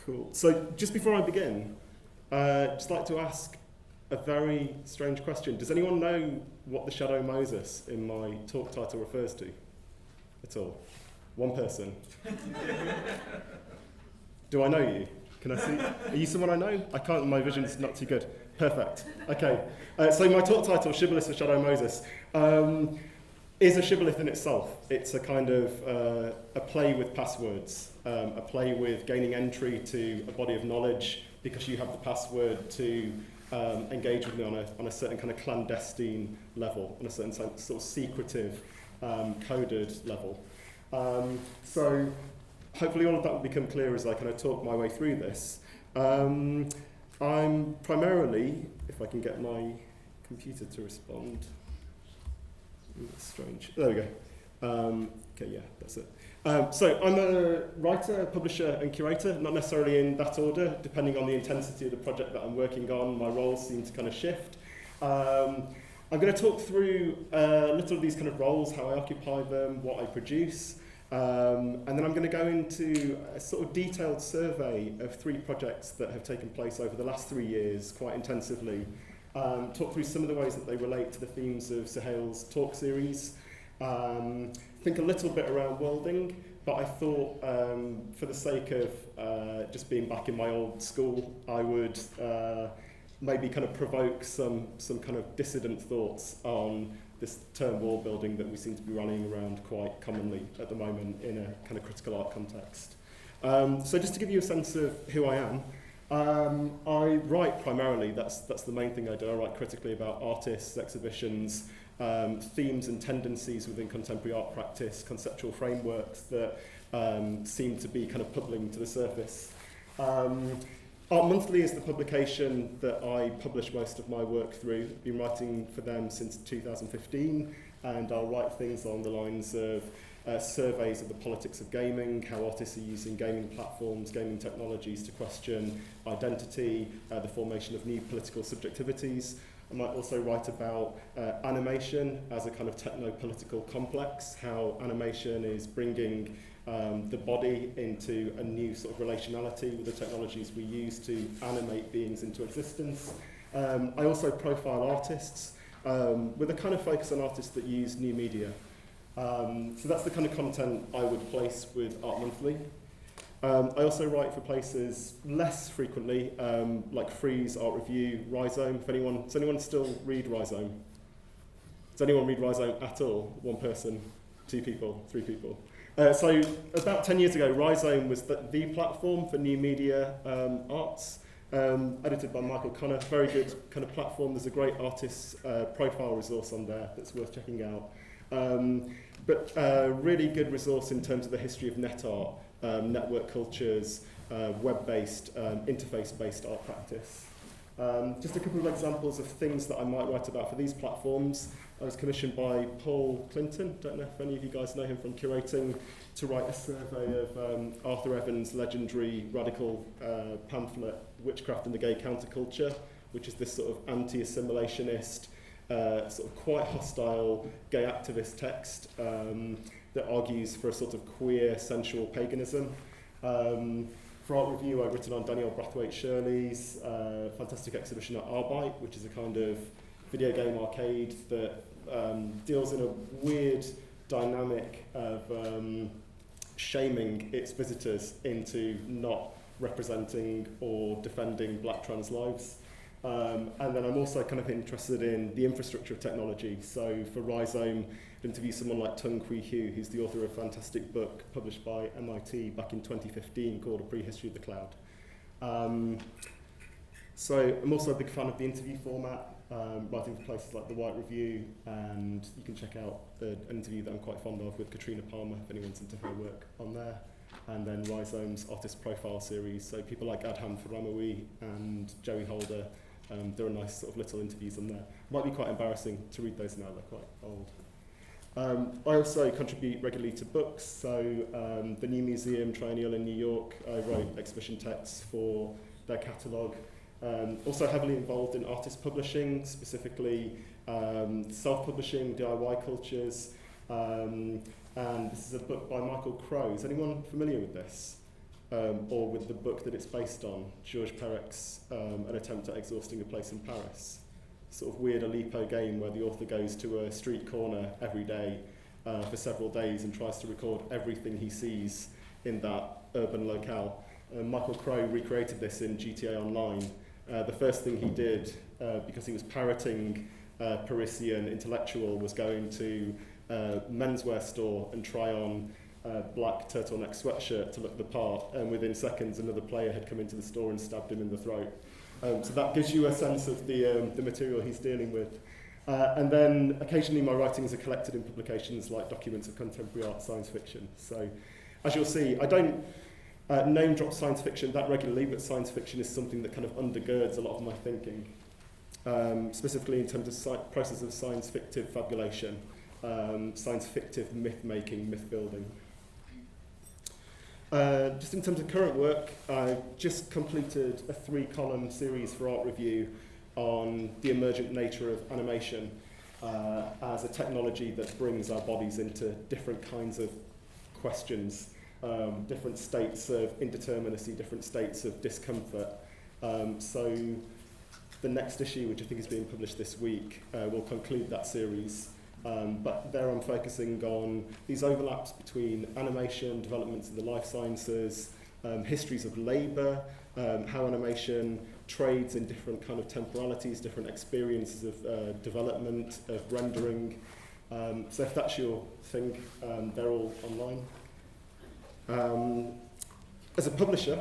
Cool. So just before I begin, just like to ask a very strange question. Does anyone know what the shadow Moses in my talk title refers to at all? One person. Do I know you? Can I see? Are you someone I know? I can't, my vision's not too good. Perfect. Okay. So my talk title, Shibboleths for Shadow Moses, is a shibboleth in itself. It's a kind of a play with passwords, a play with gaining entry to a body of knowledge because you have the password to engage with me on a certain kind of clandestine level, on a certain sort of secretive, coded level. So hopefully all of that will become clear as I kind of talk my way through this. I'm primarily, if I can get my computer to respond. That's strange. There we go. Okay, yeah, that's it. So I'm a writer, publisher, and curator, not necessarily in that order. Depending on the intensity of the project that I'm working on, my roles seem to kind of shift. I'm going to talk through a little of these kind of roles, how I occupy them, what I produce, and then I'm going to go into a sort of detailed survey of 3 projects that have taken place over the last 3 years, quite intensively. Talk through some of the ways that they relate to the themes of Suhail's talk series. Think a little bit around worlding, but I thought for the sake of just being back in my old school, I would maybe kind of provoke some kind of dissident thoughts on this term world building that we seem to be running around quite commonly at the moment in a kind of critical art context. So just to give you a sense of who I am, I write primarily, that's the main thing I do. I write critically about artists, exhibitions, themes and tendencies within contemporary art practice, conceptual frameworks that seem to be kind of bubbling to the surface. Art Monthly is the publication that I publish most of my work through. I've been writing for them since 2015, and I'll write things along the lines of surveys of the politics of gaming, how artists are using gaming platforms, gaming technologies to question identity, the formation of new political subjectivities. I might also write about animation as a kind of techno-political complex, how animation is bringing the body into a new sort of relationality with the technologies we use to animate beings into existence. I also profile artists with a kind of focus on artists that use new media. So that's the kind of content I would place with Art Monthly. I also write for places less frequently, like Freeze, Art Review, Rhizome. Does anyone still read Rhizome? Does anyone read Rhizome at all? 1 person, 2 people, 3 people. So about 10 years ago, Rhizome was the platform for new media arts, edited by Michael Connor. Very good kind of platform. There's a great artist profile resource on there that's worth checking out. But really good resource in terms of the history of net art, network cultures, web-based, interface-based art practice. Just a couple of examples of things that I might write about for these platforms. I was commissioned by Paul Clinton, don't know if any of you guys know him from curating, to write a survey of Arthur Evans' legendary radical pamphlet, Witchcraft and the Gay Counterculture, which is this sort of anti-assimilationist, sort of quite hostile gay activist text that argues for a sort of queer sensual paganism. For Art Review, I've written on Danielle Brathwaite-Shirley's fantastic exhibition at Arbite, which is a kind of video game arcade that deals in a weird dynamic of shaming its visitors into not representing or defending black trans lives. And then I'm also kind of interested in the infrastructure of technology. So for Rhizome, I interviewed someone like Tung Kui Hu, who's the author of a fantastic book published by MIT back in 2015 called A Prehistory of the Cloud. So I'm also a big fan of the interview format, writing for places like The White Review, and you can check out an interview that I'm quite fond of with Katrina Palmer, if anyone's into her work on there. And then Rhizome's artist profile series, so people like Adham Faramawi and Joey Holder. There are nice sort of little interviews on there. Might be quite embarrassing to read those now, they're quite old. I also contribute regularly to books, so the New Museum Triennial in New York, I wrote exhibition texts for their catalogue. Also heavily involved in artist publishing, specifically self-publishing, DIY cultures, and this is a book by Michael Crow. Is anyone familiar with this? or with the book that it's based on, Georges Perec's An Attempt at Exhausting a Place in Paris. Sort of weird Aleppo game where the author goes to a street corner every day for several days and tries to record everything he sees in that urban locale. Michael Crow recreated this in GTA Online. The first thing he did, because he was parroting Parisian intellectual, was going to a menswear store and try on a black turtleneck sweatshirt to look the part, and within seconds another player had come into the store and stabbed him in the throat. So that gives you a sense of the material he's dealing with. And then occasionally my writings are collected in publications like Documents of Contemporary Art Science Fiction. So as you'll see, I don't name drop science fiction that regularly, but science fiction is something that kind of undergirds a lot of my thinking, specifically in terms of process of science fictive fabulation, science fictive myth making, myth building. Just in terms of current work, I just completed a 3-column series for Art Review on the emergent nature of animation as a technology that brings our bodies into different kinds of questions, different states of indeterminacy, different states of discomfort. So the next issue, which I think is being published this week, will conclude that series. But there I'm focusing on these overlaps between animation, developments in the life sciences, histories of labour, how animation trades in different kind of temporalities, different experiences of development, of rendering. So if that's your thing, they're all online. As a publisher,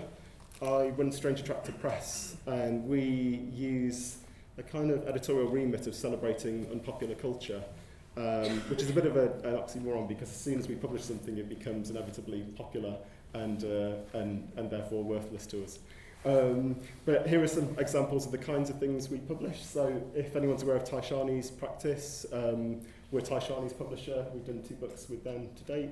I run Strange Attractive Press, and we use a kind of editorial remit of celebrating unpopular culture, which is a bit of an oxymoron, because as soon as we publish something, it becomes inevitably popular and therefore worthless to us. But here are some examples of the kinds of things we publish. So if anyone's aware of Taishani's practice, we're Taishani's publisher. We've done 2 books with them to date.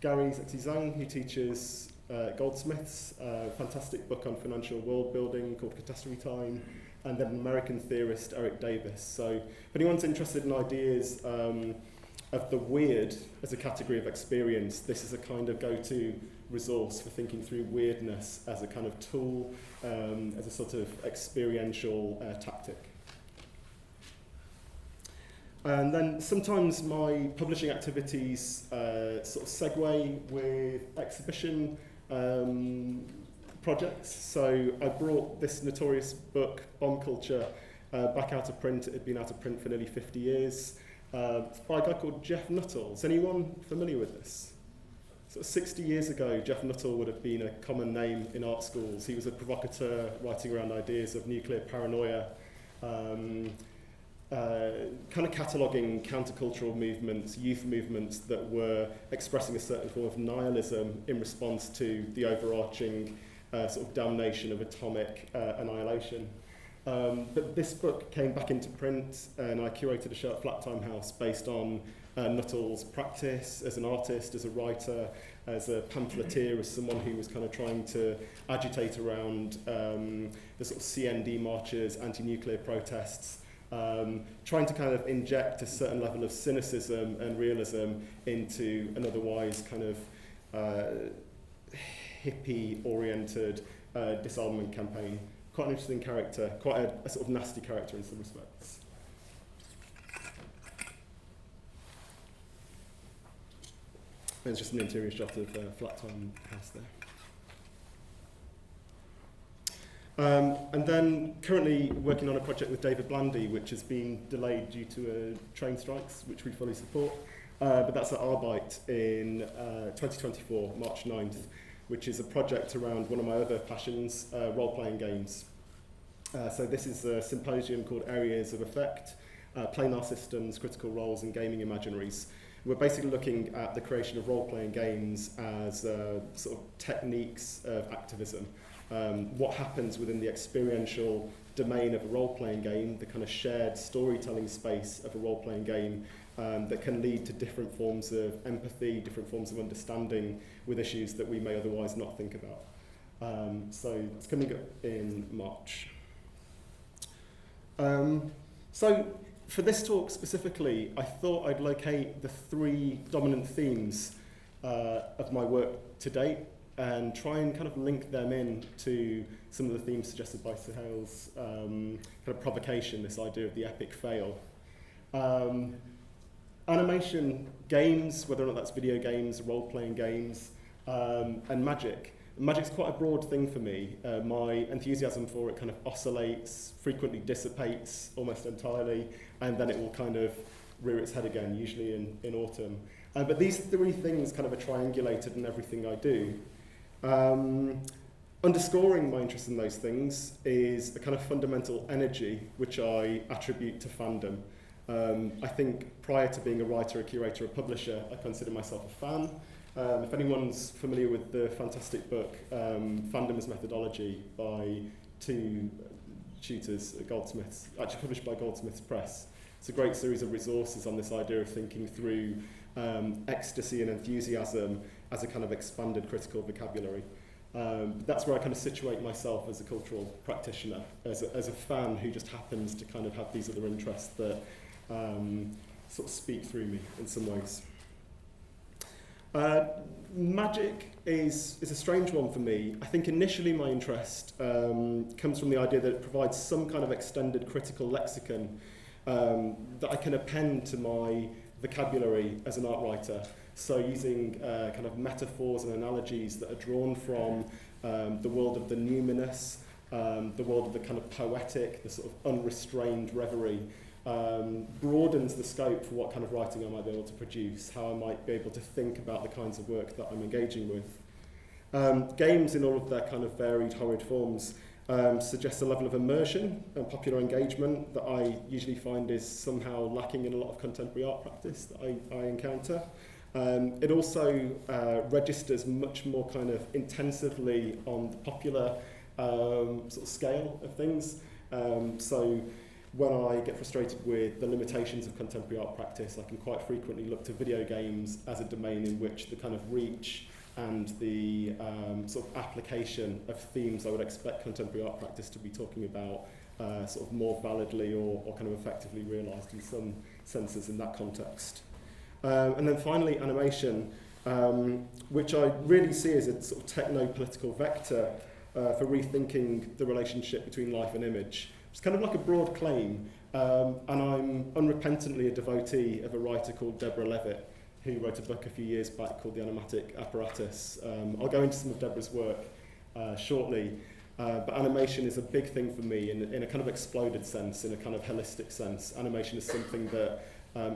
Gary's Xi Zhang, who teaches Goldsmiths, a fantastic book on financial world building called Catastrophe Time, and then an American theorist, Eric Davis. So if anyone's interested in ideas of the weird as a category of experience, this is a kind of go-to resource for thinking through weirdness as a kind of tool, as a sort of experiential tactic. And then sometimes my publishing activities sort of segue with exhibition projects. So I brought this notorious book, Bomb Culture, back out of print. It had been out of print for nearly 50 years. It's by a guy called Jeff Nuttall. Is anyone familiar with this? So 60 years ago, Jeff Nuttall would have been a common name in art schools. He was a provocateur writing around ideas of nuclear paranoia, kind of cataloguing countercultural movements, youth movements that were expressing a certain form of nihilism in response to the overarching sort of damnation of atomic annihilation. But this book came back into print, and I curated a show at Flat Time House based on Nuttall's practice as an artist, as a writer, as a pamphleteer, as someone who was kind of trying to agitate around the sort of CND marches, anti-nuclear protests, trying to kind of inject a certain level of cynicism and realism into an otherwise kind of hippie-oriented disarmament campaign. Quite an interesting character, quite a sort of nasty character in some respects. There's just an interior shot of Flat Time House there. And then currently working on a project with David Blandy, which has been delayed due to train strikes, which we fully support. But that's at Arbite in 2024, March 9th, which is a project around one of my other passions, role-playing games. So this is a symposium called Areas of Effect, Planar Systems, Critical Roles and Gaming Imaginaries. We're basically looking at the creation of role-playing games as sort of techniques of activism. What happens within the experiential domain of a role-playing game, the kind of shared storytelling space of a role-playing game that can lead to different forms of empathy, different forms of understanding with issues that we may otherwise not think about. So it's coming up in March. So for this talk specifically, I thought I'd locate the 3 dominant themes of my work to date. and try and kind of link them in to some of the themes suggested by Suhail's kind of provocation, this idea of the epic fail. Animation, games, whether or not that's video games, role-playing games, and magic. Magic's quite a broad thing for me. My enthusiasm for it kind of oscillates, frequently dissipates almost entirely, and then it will kind of rear its head again, usually in autumn. But these three things kind of are triangulated in everything I do. Underscoring my interest in those things is a kind of fundamental energy which I attribute to fandom. I think prior to being a writer, a curator, a publisher, I consider myself a fan. If anyone's familiar with the fantastic book Fandom as Methodology by two tutors at Goldsmiths, actually published by Goldsmiths Press, it's a great series of resources on this idea of thinking through ecstasy and enthusiasm as a kind of expanded critical vocabulary. That's where I kind of situate myself as a cultural practitioner, as a fan who just happens to kind of have these other interests that sort of speak through me in some ways. Magic is a strange one for me. I think initially my interest comes from the idea that it provides some kind of extended critical lexicon that I can append to my vocabulary as an art writer. So using kind of metaphors and analogies that are drawn from the world of the numinous, the world of the kind of poetic, the sort of unrestrained reverie, broadens the scope for what kind of writing I might be able to produce, how I might be able to think about the kinds of work that I'm engaging with. Games in all of their kind of varied, horrid forms suggest a level of immersion and popular engagement that I usually find is somehow lacking in a lot of contemporary art practice that I encounter. It also registers much more kind of intensively on the popular sort of scale of things. So when I get frustrated with the limitations of contemporary art practice, I can quite frequently look to video games as a domain in which the kind of reach and the sort of application of themes I would expect contemporary art practice to be talking about sort of more validly or kind of effectively realised in some senses in that context. And then finally, animation, which I really see as a sort of techno-political vector for rethinking the relationship between life and image. It's kind of like a broad claim, and I'm unrepentantly a devotee of a writer called Deborah Levitt, who wrote a book a few years back called The Animatic Apparatus. I'll go into some of Deborah's work shortly, but animation is a big thing for me in a kind of exploded sense, in a kind of holistic sense. Animation is something that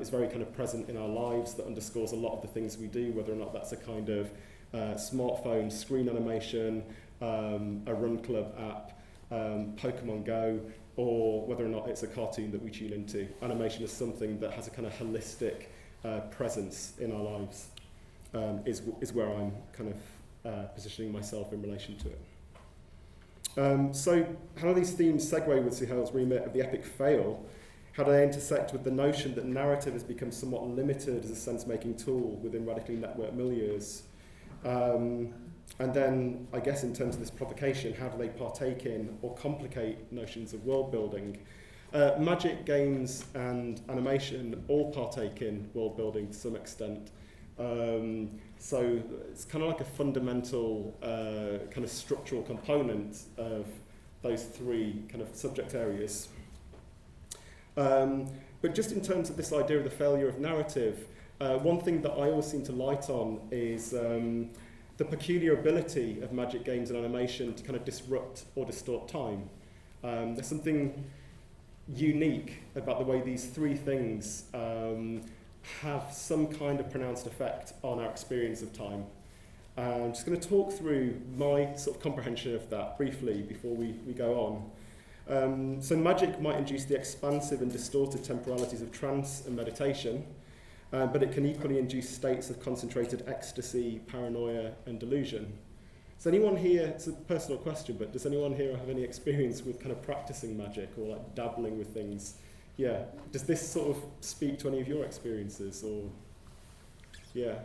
is very kind of present in our lives, that underscores a lot of the things we do, whether or not that's a kind of smartphone screen animation, a Run Club app, Pokemon Go, or whether or not it's a cartoon that we tune into. Animation is something that has a kind of holistic presence in our lives, is where I'm kind of positioning myself in relation to it. So how do these themes segue with Suhail's remit of the epic fail? How do they intersect with the notion that narrative has become somewhat limited as a sense-making tool within radically networked milieus? And then, I guess in terms of this provocation, how do they partake in or complicate notions of world building? Magic, games and animation all partake in world building to some extent. So it's kind of like a fundamental kind of structural component of those three kind of subject areas. But just in terms of this idea of the failure of narrative, one thing that I always seem to light on is the peculiar ability of magic, games and animation to kind of disrupt or distort time. There's something unique about the way these three things have some kind of pronounced effect on our experience of time. I'm just going to talk through my sort of comprehension of that briefly before we go on. So magic might induce the expansive and distorted temporalities of trance and meditation, but it can equally induce states of concentrated ecstasy, paranoia, and delusion. Does anyone here, it's a personal question, but does anyone here have any experience with kind of practicing magic or like dabbling with things? Yeah. Does this sort of speak to any of your experiences or? Yeah.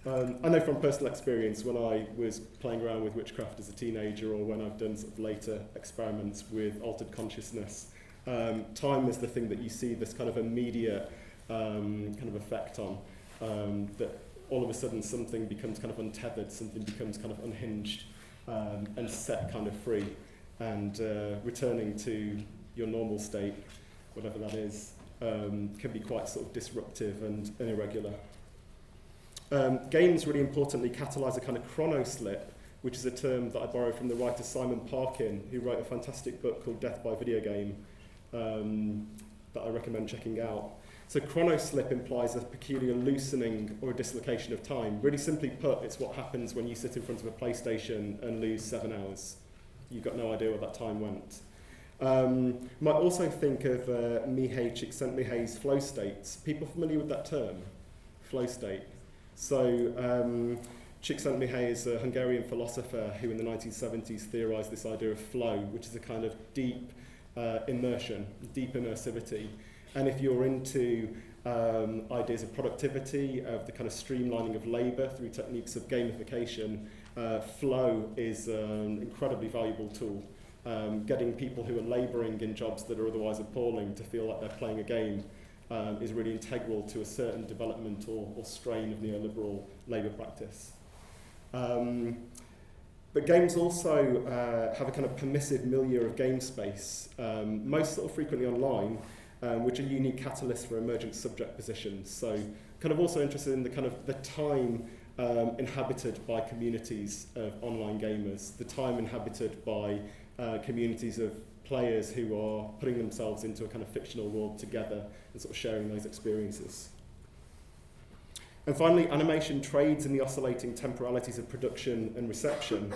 I know from personal experience when I was playing around with witchcraft as a teenager or when I've done sort of later experiments with altered consciousness, time is the thing that you see this kind of immediate kind of effect on that all of a sudden something becomes kind of untethered, something becomes kind of unhinged and set kind of free, and returning to your normal state, whatever that is, can be quite sort of disruptive and irregular. Games, really importantly, catalyse a kind of chronoslip, which is a term that I borrowed from the writer Simon Parkin, who wrote a fantastic book called Death by Video Game that I recommend checking out. So chronoslip implies a peculiar loosening or a dislocation of time. Really simply put, it's what happens when you sit in front of a PlayStation and lose 7 hours. You've got no idea where that time went. Might also think of Mihei Csikszentmihalyi's flow states. People familiar with that term? Flow state. So Csikszentmihalyi is a Hungarian philosopher who in the 1970s theorized this idea of flow, which is a kind of deep immersion, deep immersivity. And if you're into ideas of productivity, of the kind of streamlining of labour through techniques of gamification, flow is an incredibly valuable tool. Getting people who are labouring in jobs that are otherwise appalling to feel like they're playing a game is really integral to a certain development or strain of neoliberal labour practice. But games also have a kind of permissive milieu of game space, most sort of frequently online, which are unique catalysts for emergent subject positions. So kind of also interested in the kind of the time inhabited by communities of online gamers, the time inhabited by communities of players who are putting themselves into a kind of fictional world together and sort of sharing those experiences. And finally, animation trades in the oscillating temporalities of production and reception,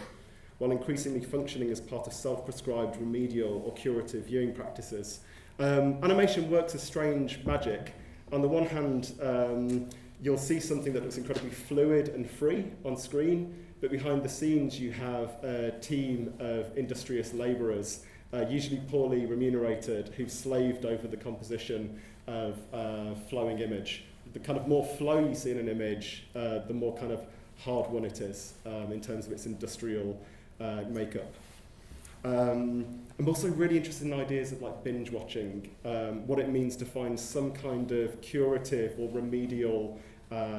while increasingly functioning as part of self-prescribed remedial or curative viewing practices. Animation works as strange magic. On the one hand, you'll see something that looks incredibly fluid and free on screen, but behind the scenes you have a team of industrious labourers, usually poorly remunerated, who've slaved over the composition of flowing image. The kind of more flow you see in an image, the more kind of hard won it is in terms of its industrial makeup. I'm also really interested in ideas of like binge watching, what it means to find some kind of curative or remedial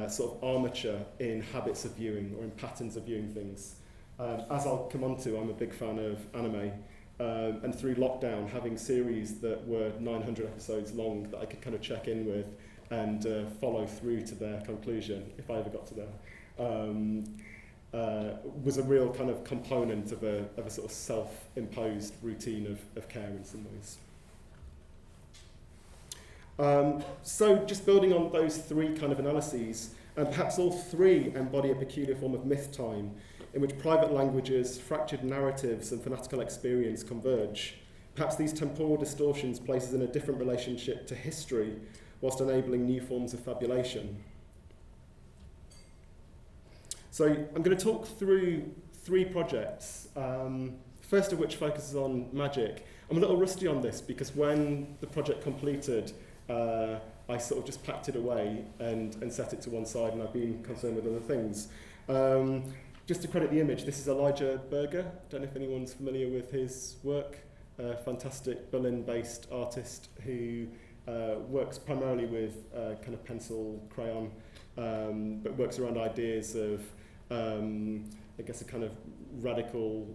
sort of armature in habits of viewing or in patterns of viewing things. As I'll come on to, I'm a big fan of anime, and through lockdown, having series that were 900 episodes long that I could kind of check in with and follow through to their conclusion, if I ever got to there, was a real kind of component of a sort of self-imposed routine of care in some ways. So just building on those three kind of analyses, and perhaps all three embody a peculiar form of myth time in which private languages, fractured narratives and fanatical experience converge. Perhaps these temporal distortions place us in a different relationship to history whilst enabling new forms of fabulation. So I'm going to talk through three projects, first of which focuses on magic. I'm a little rusty on this because when the project completed, I sort of just packed it away and set it to one side, and I've been concerned with other things. Just to credit the image, this is Elijah Berger. I don't know if anyone's familiar with his work. A fantastic Berlin-based artist who works primarily with kind of pencil, crayon, but works around ideas of I guess a kind of radical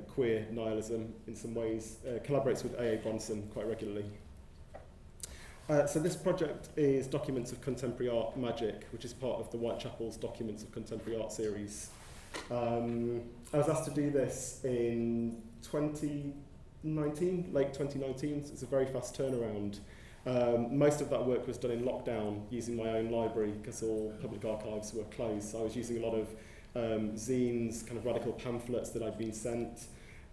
queer nihilism in some ways, collaborates with A.A. Bronson quite regularly. So this project is Documents of Contemporary Art Magic, which is part of the Whitechapel's Documents of Contemporary Art series. I was asked to do this in 2019, late 2019, so it's a very fast turnaround. Most of that work was done in lockdown using my own library because all public archives were closed. So I was using a lot of zines, kind of radical pamphlets that I'd been sent.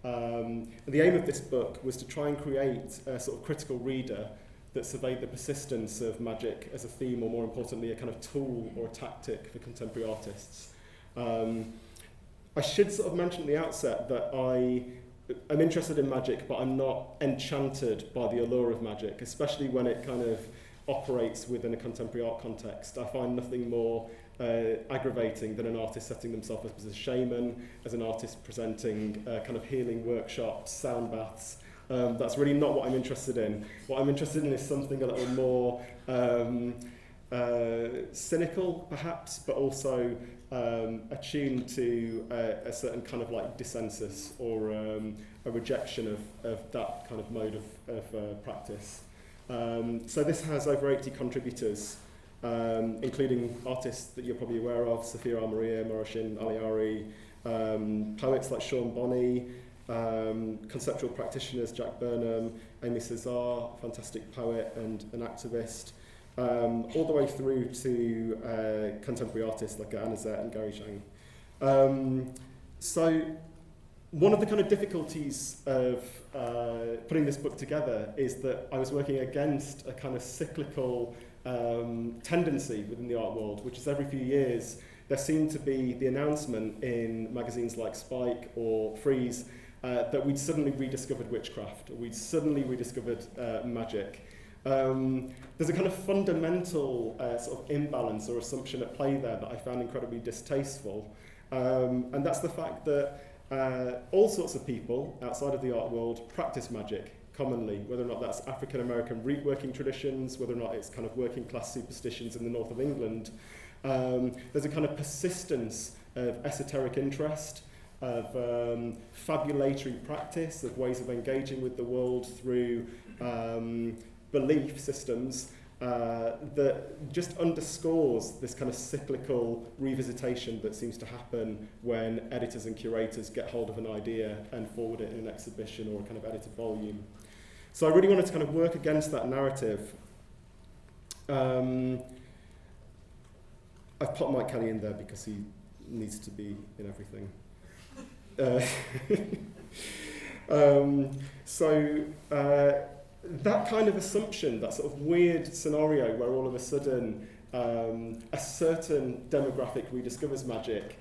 And the aim of this book was to try and create a sort of critical reader that surveyed the persistence of magic as a theme, or more importantly, a kind of tool or a tactic for contemporary artists. I should sort of mention at the outset that I'm interested in magic, but I'm not enchanted by the allure of magic, especially when it kind of operates within a contemporary art context. I find nothing more aggravating than an artist setting themselves up as a shaman, as an artist presenting kind of healing workshops, sound baths. That's really not what I'm interested in. What I'm interested in is something a little more cynical, perhaps, but also attuned to a certain kind of like dissensus or a rejection of that kind of mode of practice. So this has over 80 contributors, including artists that you're probably aware of, Sophia Almaria, Moroshin Aliari, poets like Sean Bonney, conceptual practitioners Jack Burnham, Amy Cesar, fantastic poet and an activist, all the way through to contemporary artists like Anna Zet and Gary Zhang. So one of the kind of difficulties of putting this book together is that I was working against a kind of cyclical tendency within the art world, which is every few years there seemed to be the announcement in magazines like Spike or Freeze that we'd suddenly rediscovered witchcraft, or we'd suddenly rediscovered magic. There's a kind of fundamental sort of imbalance or assumption at play there that I found incredibly distasteful, and that's the fact that all sorts of people outside of the art world practice magic commonly, whether or not that's African American root working traditions, whether or not it's kind of working class superstitions in the north of England. There's a kind of persistence of esoteric interest, of fabulatory practice, of ways of engaging with the world through belief systems that just underscores this kind of cyclical revisitation that seems to happen when editors and curators get hold of an idea and forward it in an exhibition or a kind of edited volume. So I really wanted to kind of work against that narrative. I've put Mike Kelly in there because he needs to be in everything. That kind of assumption, that sort of weird scenario where all of a sudden a certain demographic rediscovers magic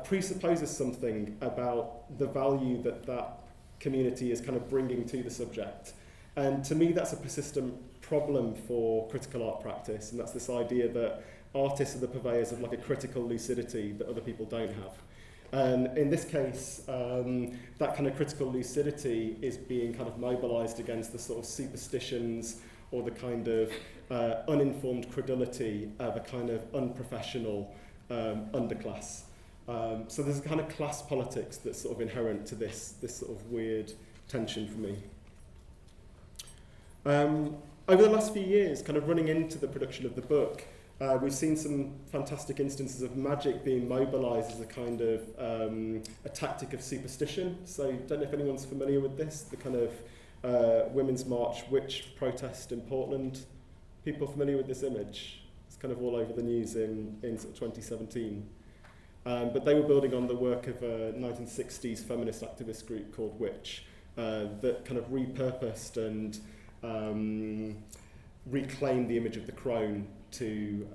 presupposes something about the value that that community is kind of bringing to the subject. And to me, that's a persistent problem for critical art practice, and that's this idea that artists are the purveyors of like a critical lucidity that other people don't have. And in this case, that kind of critical lucidity is being kind of mobilized against the sort of superstitions or the kind of uninformed credulity of a kind of unprofessional underclass. So there's a kind of class politics that's sort of inherent to this sort of weird tension for me. Over the last few years, kind of running into the production of the book, we've seen some fantastic instances of magic being mobilized as a kind of a tactic of superstition. So I don't know if anyone's familiar with this, the kind of Women's March witch protest in Portland. People familiar with this image? It's kind of all over the news in sort of 2017. But they were building on the work of a 1960s feminist activist group called Witch that kind of repurposed and reclaimed the image of the crone to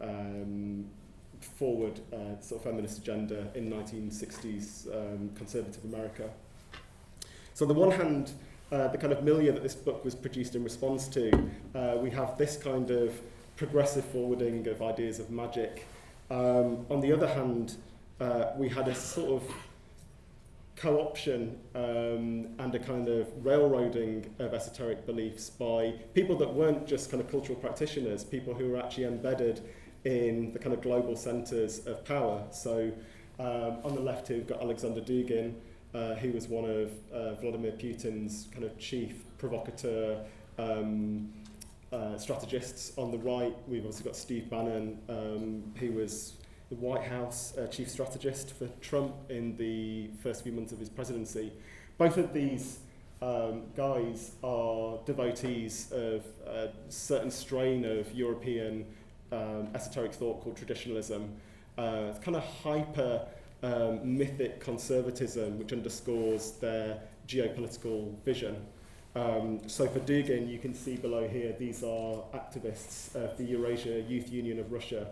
forward sort of feminist agenda in 1960s conservative America. So on the one hand, the kind of milieu that this book was produced in response to, we have this kind of progressive forwarding of ideas of magic. On the other hand, we had a sort of co-option and a kind of railroading of esoteric beliefs by people that weren't just kind of cultural practitioners, people who were actually embedded in the kind of global centres of power. So on the left here we've got Alexander Dugin, who was one of Vladimir Putin's kind of chief provocateur strategists. On the right we've also got Steve Bannon, who was the White House chief strategist for Trump in the first few months of his presidency. Both of these guys are devotees of a certain strain of European esoteric thought called traditionalism. It's kind of hyper mythic conservatism which underscores their geopolitical vision. So for Dugin, you can see below here, these are activists of the Eurasia Youth Union of Russia,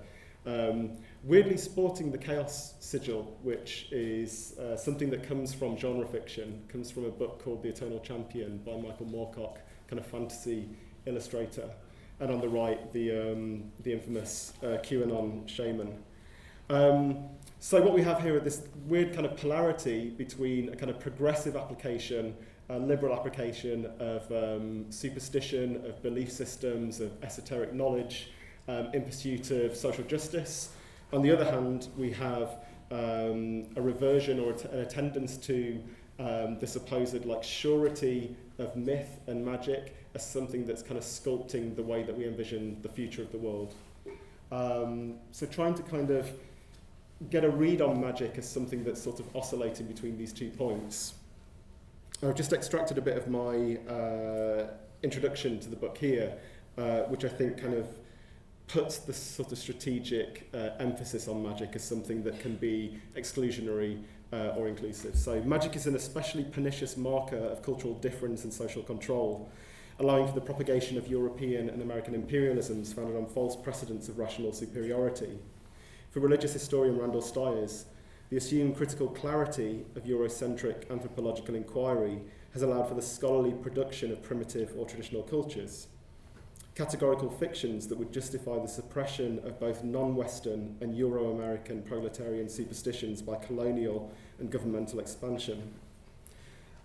weirdly sporting the chaos sigil, which is something that comes from genre fiction, comes from a book called The Eternal Champion by Michael Moorcock, kind of fantasy illustrator. And on the right, the infamous QAnon shaman. So what we have here is this weird kind of polarity between a kind of progressive application, a liberal application of superstition, of belief systems, of esoteric knowledge, in pursuit of social justice. On the other hand, we have a reversion or an attendance to the supposed like surety of myth and magic as something that's kind of sculpting the way that we envision the future of the world. So trying to kind of get a read on magic as something that's sort of oscillating between these 2 points. I've just extracted a bit of my introduction to the book here, which I think kind of puts the sort of strategic emphasis on magic as something that can be exclusionary or inclusive. So magic is an especially pernicious marker of cultural difference and social control, allowing for the propagation of European and American imperialisms founded on false precedents of rational superiority. For religious historian Randall Stiers, the assumed critical clarity of Eurocentric anthropological inquiry has allowed for the scholarly production of primitive or traditional cultures. Categorical fictions that would justify the suppression of both non-Western and Euro-American proletarian superstitions by colonial and governmental expansion.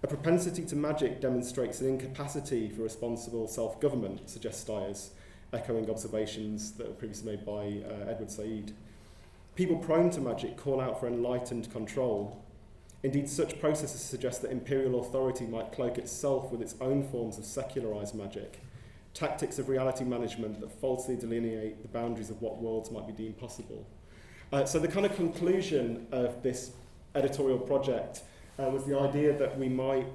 A propensity to magic demonstrates an incapacity for responsible self-government, suggests Stiers, echoing observations that were previously made by Edward Said. People prone to magic call out for enlightened control. Indeed, such processes suggest that imperial authority might cloak itself with its own forms of secularized magic, tactics of reality management that falsely delineate the boundaries of what worlds might be deemed possible. So the kind of conclusion of this editorial project was the idea that we might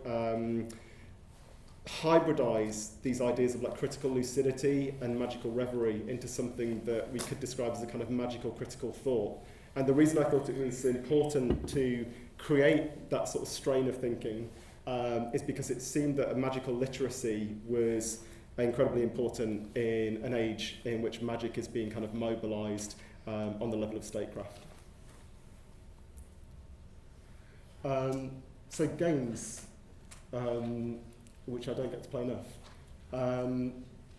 hybridize these ideas of like critical lucidity and magical reverie into something that we could describe as a kind of magical critical thought. And the reason I thought it was important to create that sort of strain of thinking is because it seemed that a magical literacy was incredibly important in an age in which magic is being kind of mobilized on the level of statecraft. So games, which I don't get to play enough.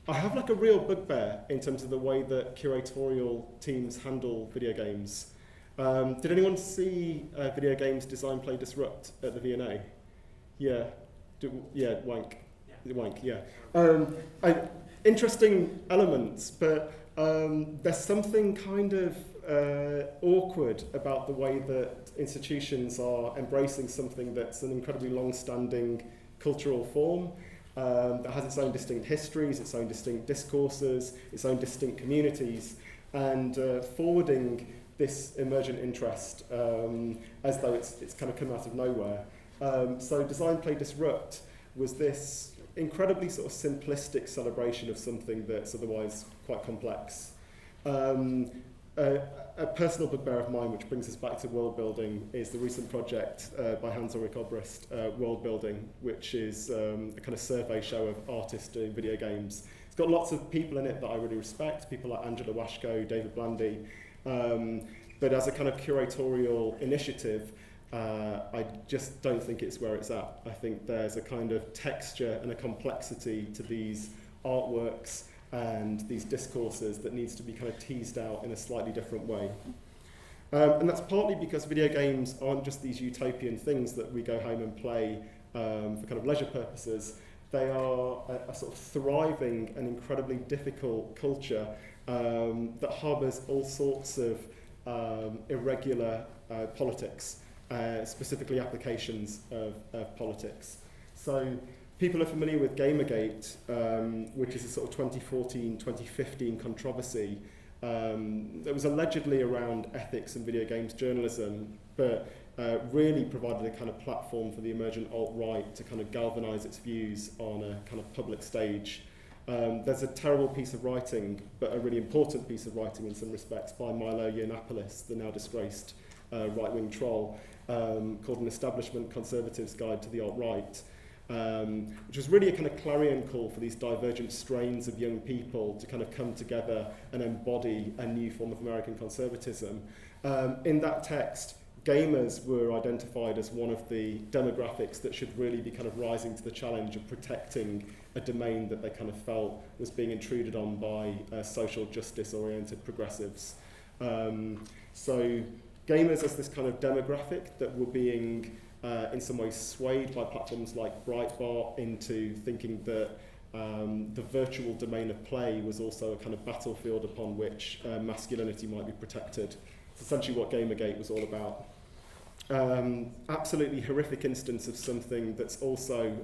I have like a real bugbear in terms of the way that curatorial teams handle video games. Did anyone see video games design, play, disrupt at the V&A? Yeah, wank. Yeah. Wank, yeah. Interesting elements, but there's something kind of awkward about the way that institutions are embracing something that's an incredibly long-standing cultural form that has its own distinct histories, its own distinct discourses, its own distinct communities, and forwarding this emergent interest as though it's kind of come out of nowhere. So Design, Play, Disrupt was this incredibly sort of simplistic celebration of something that's otherwise quite complex. A personal bugbear of mine, which brings us back to world building, is the recent project by Hans-Ulrich Obrist, World Building, which is a kind of survey show of artists doing video games. It's got lots of people in it that I really respect, people like Angela Washko, David Blandy, but as a kind of curatorial initiative, I just don't think it's where it's at. I think there's a kind of texture and a complexity to these artworks and these discourses that needs to be kind of teased out in a slightly different way. And that's partly because video games aren't just these utopian things that we go home and play for kind of leisure purposes. They are a sort of thriving and incredibly difficult culture that harbours all sorts of irregular politics, specifically applications of politics. So people are familiar with Gamergate, which is a sort of 2014-2015 controversy that was allegedly around ethics and video games journalism, but really provided a kind of platform for the emergent alt-right to kind of galvanise its views on a kind of public stage. There's a terrible piece of writing, but a really important piece of writing in some respects, by Milo Yiannopoulos, the now disgraced right-wing troll, called An Establishment Conservative's Guide to the Alt-Right, which was really a kind of clarion call for these divergent strains of young people to kind of come together and embody a new form of American conservatism. In that text, gamers were identified as one of the demographics that should really be kind of rising to the challenge of protecting a domain that they kind of felt was being intruded on by social justice-oriented progressives. So gamers as this kind of demographic that were being in some ways swayed by platforms like Breitbart into thinking that the virtual domain of play was also a kind of battlefield upon which masculinity might be protected. It's essentially what Gamergate was all about. Absolutely horrific instance of something that's also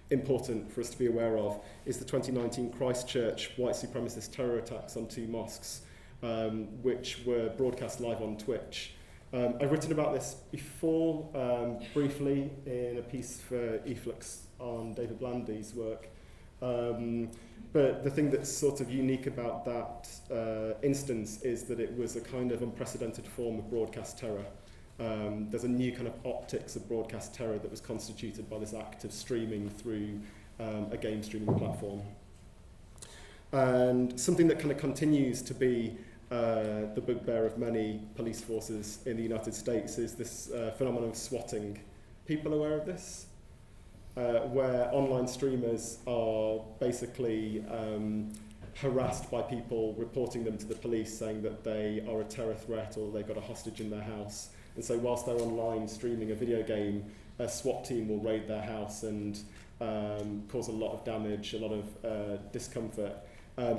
important for us to be aware of is the 2019 Christchurch white supremacist terror attacks on 2 mosques, which were broadcast live on Twitch. I've written about this before, briefly, in a piece for eFlux on David Blandy's work. But the thing that's sort of unique about that instance is that it was a kind of unprecedented form of broadcast terror. There's a new kind of optics of broadcast terror that was constituted by this act of streaming through a game streaming platform. And something that kind of continues to be the bugbear of many police forces in the United States is this phenomenon of swatting. People aware of this? Where online streamers are basically harassed by people reporting them to the police saying that they are a terror threat or they've got a hostage in their house. And so whilst they're online streaming a video game, a SWAT team will raid their house and cause a lot of damage, a lot of discomfort.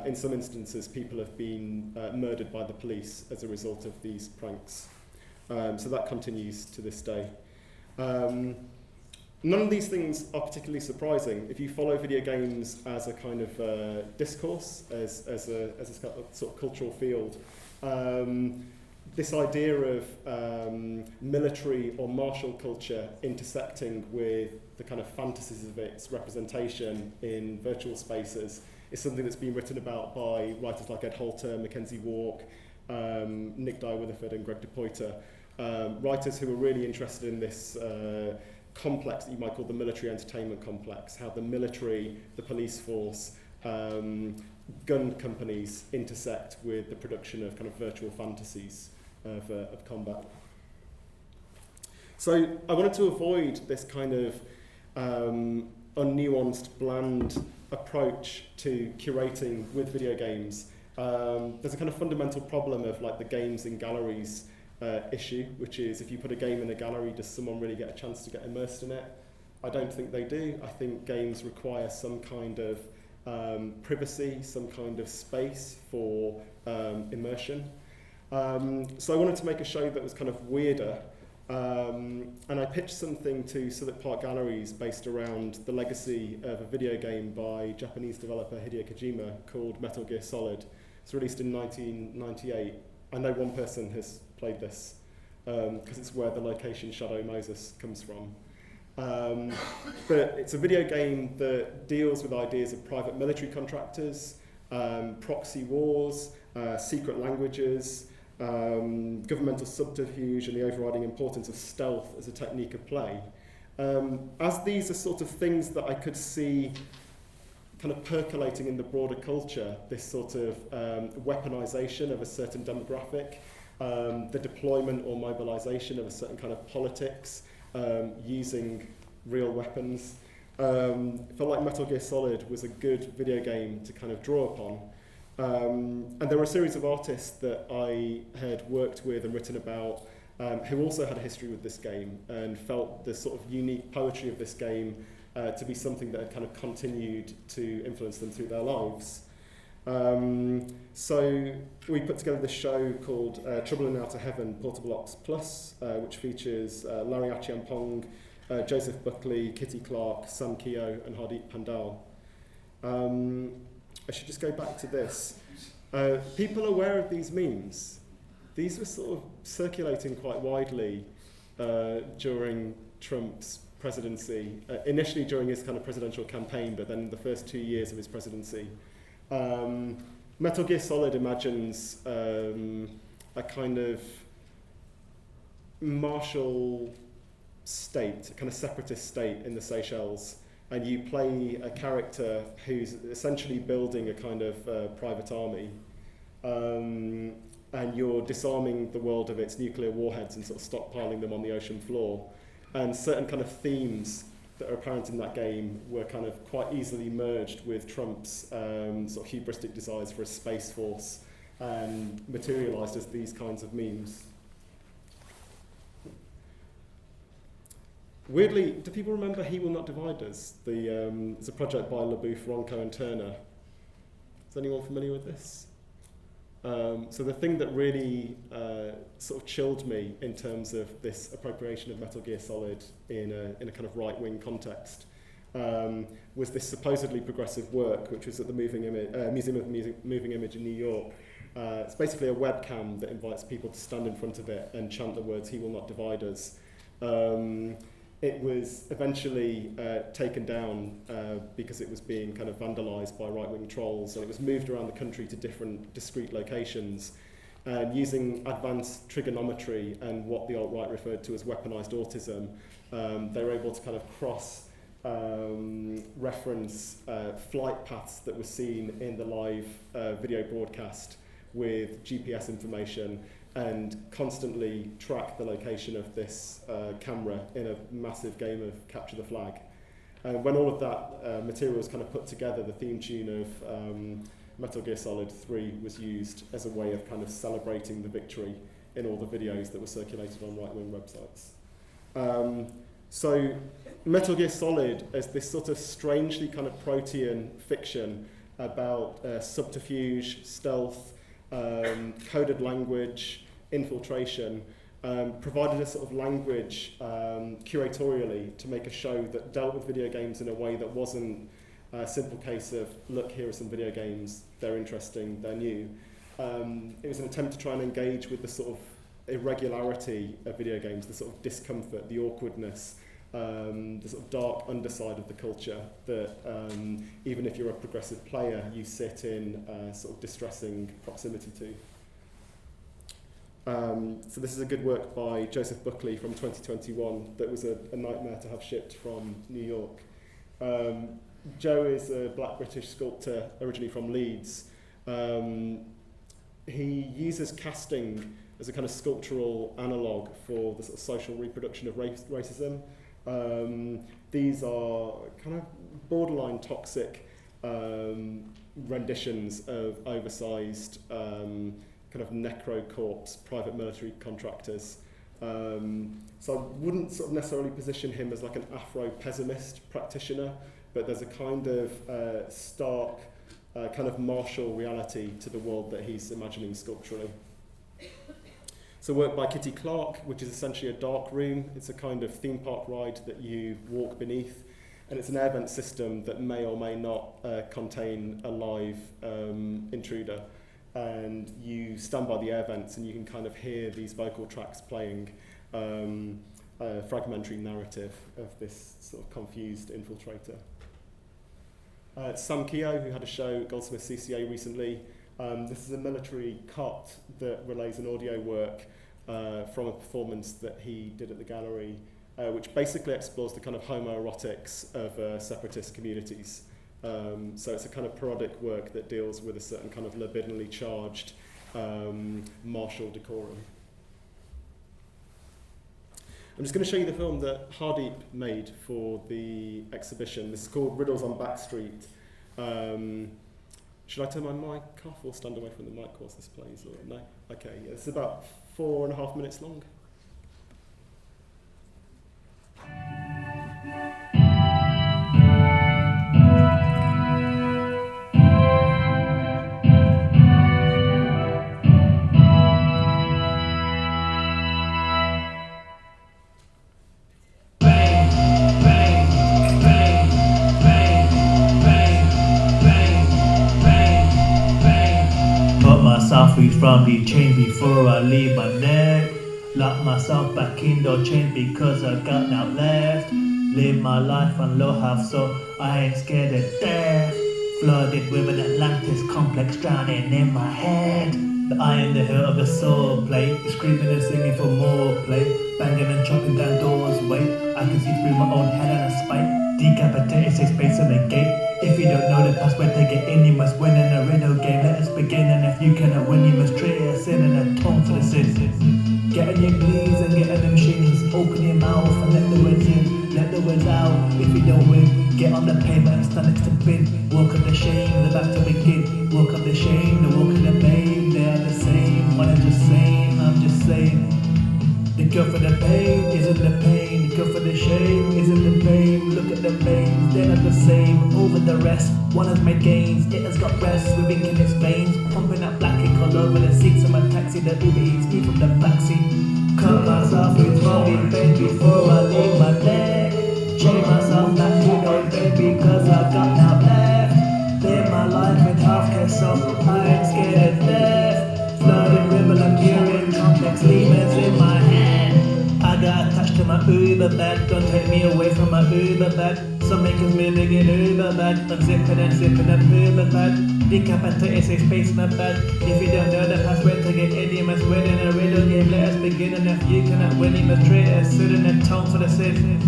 In some instances, people have been murdered by the police as a result of these pranks. So that continues to this day. None of these things are particularly surprising. If you follow video games as a kind of discourse, as a sort of cultural field, this idea of military or martial culture intersecting with the kind of fantasies of its representation in virtual spaces is something that's been written about by writers like Ed Holter, Mackenzie Walk, Nick Dyer-Witherford and Greg DePoyter, writers who are really interested in this complex that you might call the military entertainment complex, how the military, the police force, gun companies intersect with the production of kind of virtual fantasies of combat. So I wanted to avoid this kind of unnuanced, bland approach to curating with video games. There's a kind of fundamental problem of like the games in galleries issue, which is if you put a game in a gallery, does someone really get a chance to get immersed in it? I don't think they do. I think games require some kind of privacy, some kind of space for immersion. So I wanted to make a show that was kind of weirder, and I pitched something to Southwark Park Galleries based around the legacy of a video game by Japanese developer Hideo Kojima called Metal Gear Solid. It's released in 1998. I know one person has played this because it's where the location Shadow Moses comes from. But it's a video game that deals with ideas of private military contractors, proxy wars, secret languages, governmental subterfuge, and the overriding importance of stealth as a technique of play. As these are sort of things that I could see kind of percolating in the broader culture, this sort of weaponization of a certain demographic, the deployment or mobilization of a certain kind of politics, using real weapons. I felt like Metal Gear Solid was a good video game to kind of draw upon. And there were a series of artists that I had worked with and written about who also had a history with this game and felt the sort of unique poetry of this game to be something that had kind of continued to influence them through their lives. So we put together this show called Trouble in Outer Heaven, Portable Ops Plus, which features Larry Achiampong, Joseph Buckley, Kitty Clark, Sam Keogh and Hardeep Pandal. I should just go back to this. People aware of these memes? These were sort of circulating quite widely during Trump's presidency, initially during his kind of presidential campaign, but then the first 2 years of his presidency. Metal Gear Solid imagines a kind of martial state, a kind of separatist state in the Seychelles, and you play a character who's essentially building a kind of private army, and you're disarming the world of its nuclear warheads and sort of stockpiling them on the ocean floor. And certain kind of themes that are apparent in that game were kind of quite easily merged with Trump's sort of hubristic desires for a space force and materialized as these kinds of memes. Weirdly, do people remember He Will Not Divide Us? It's a project by LaBouffe, Ronco and Turner. Is anyone familiar with this? So the thing that really sort of chilled me in terms of this appropriation of Metal Gear Solid in a kind of right-wing context was this supposedly progressive work, which was at the Museum of Moving Image in New York. It's basically a webcam that invites people to stand in front of it and chant the words, "He will not divide us." It was eventually taken down because it was being kind of vandalised by right-wing trolls, and it was moved around the country to different discrete locations. And using advanced trigonometry and what the alt-right referred to as weaponised autism, they were able to kind of cross-reference flight paths that were seen in the live video broadcast with GPS information, and constantly track the location of this camera in a massive game of capture the flag. When all of that material was kind of put together, the theme tune of Metal Gear Solid 3 was used as a way of kind of celebrating the victory in all the videos that were circulated on right-wing websites. So Metal Gear Solid as this sort of strangely kind of protean fiction about subterfuge, stealth, coded language, infiltration, provided a sort of language curatorially to make a show that dealt with video games in a way that wasn't a simple case of, look, here are some video games, they're interesting, they're new. It was an attempt to try and engage with the sort of irregularity of video games, the sort of discomfort, the awkwardness, the sort of dark underside of the culture that even if you're a progressive player, you sit in sort of distressing proximity to. So this is a good work by Joseph Buckley from 2021 that was a nightmare to have shipped from New York. Joe is a black British sculptor originally from Leeds. He uses casting as a kind of sculptural analogue for the sort of social reproduction of racism. These are kind of borderline toxic renditions of oversized kind of necro-corps, private military contractors. So I wouldn't sort of necessarily position him as like an Afro-pessimist practitioner, but there's a kind of stark kind of martial reality to the world that he's imagining sculpturally. So work by Kitty Clark, which is essentially a dark room. It's a kind of theme park ride that you walk beneath, and it's an air vent system that may or may not contain a live intruder. And you stand by the air vents and you can kind of hear these vocal tracks playing a fragmentary narrative of this sort of confused infiltrator. Sam Keogh, who had a show at Goldsmith CCA recently, this is a military cut that relays an audio work from a performance that he did at the gallery, which basically explores the kind of homoerotics of separatist communities. So it's a kind of parodic work that deals with a certain kind of libidinally charged martial decorum. I'm just going to show you the film that Hardeep made for the exhibition. This is called Riddles on Backstreet. Should I turn my mic off or stand away from the mic whilst this plays? Or no? Okay, it's about 4.5 minutes long. Free from the chain before I leave my neck. Lock myself back in the chain because I got now left. Live my life on low half so I ain't scared of death. Flooded with an Atlantis complex drowning in my head. The eye in the hill of the soul plate, screaming and singing for more play. Banging and chopping down doors, wait, I can see through my own head on a spike. Decapitated, say space on the gate. If you don't know the password to get in, you must win in a riddle game. Let us begin, and if you cannot win, you must trade us in and atone for the sin. Get on your knees and get on them shins. Open your mouth and let the words in, let the words out. If you don't win, get on the pavement and stand next to bin. Walk up the shame, the back to begin. Walk up the shame, the walk of the babe. They are the same, what I'm just saying, I'm just saying. The cure for the pain isn't the pain, the cure for the shame same over the rest. One has made gains, it has got rest with ink in its veins. Pumping up black ink all over the seats of my taxi. The Uber eats me from the backseat. Cut myself with rolling bed before I leave my neck. Chain myself back to no bed because I got now left. Live my life with healthcare, so I ain't scared of death. Flooded river and urine, complex lemurs in my hand. I got attached to my Uber bag, don't take me away from my Uber bag. Some makers living in Uber bag, unzipping and zipping up Uber bag. Decapitated, say space in a bag. If you don't know the password to get idioms, winning a riddle game, let us begin. And if you cannot win, you must trade a sudden and tone for the sin.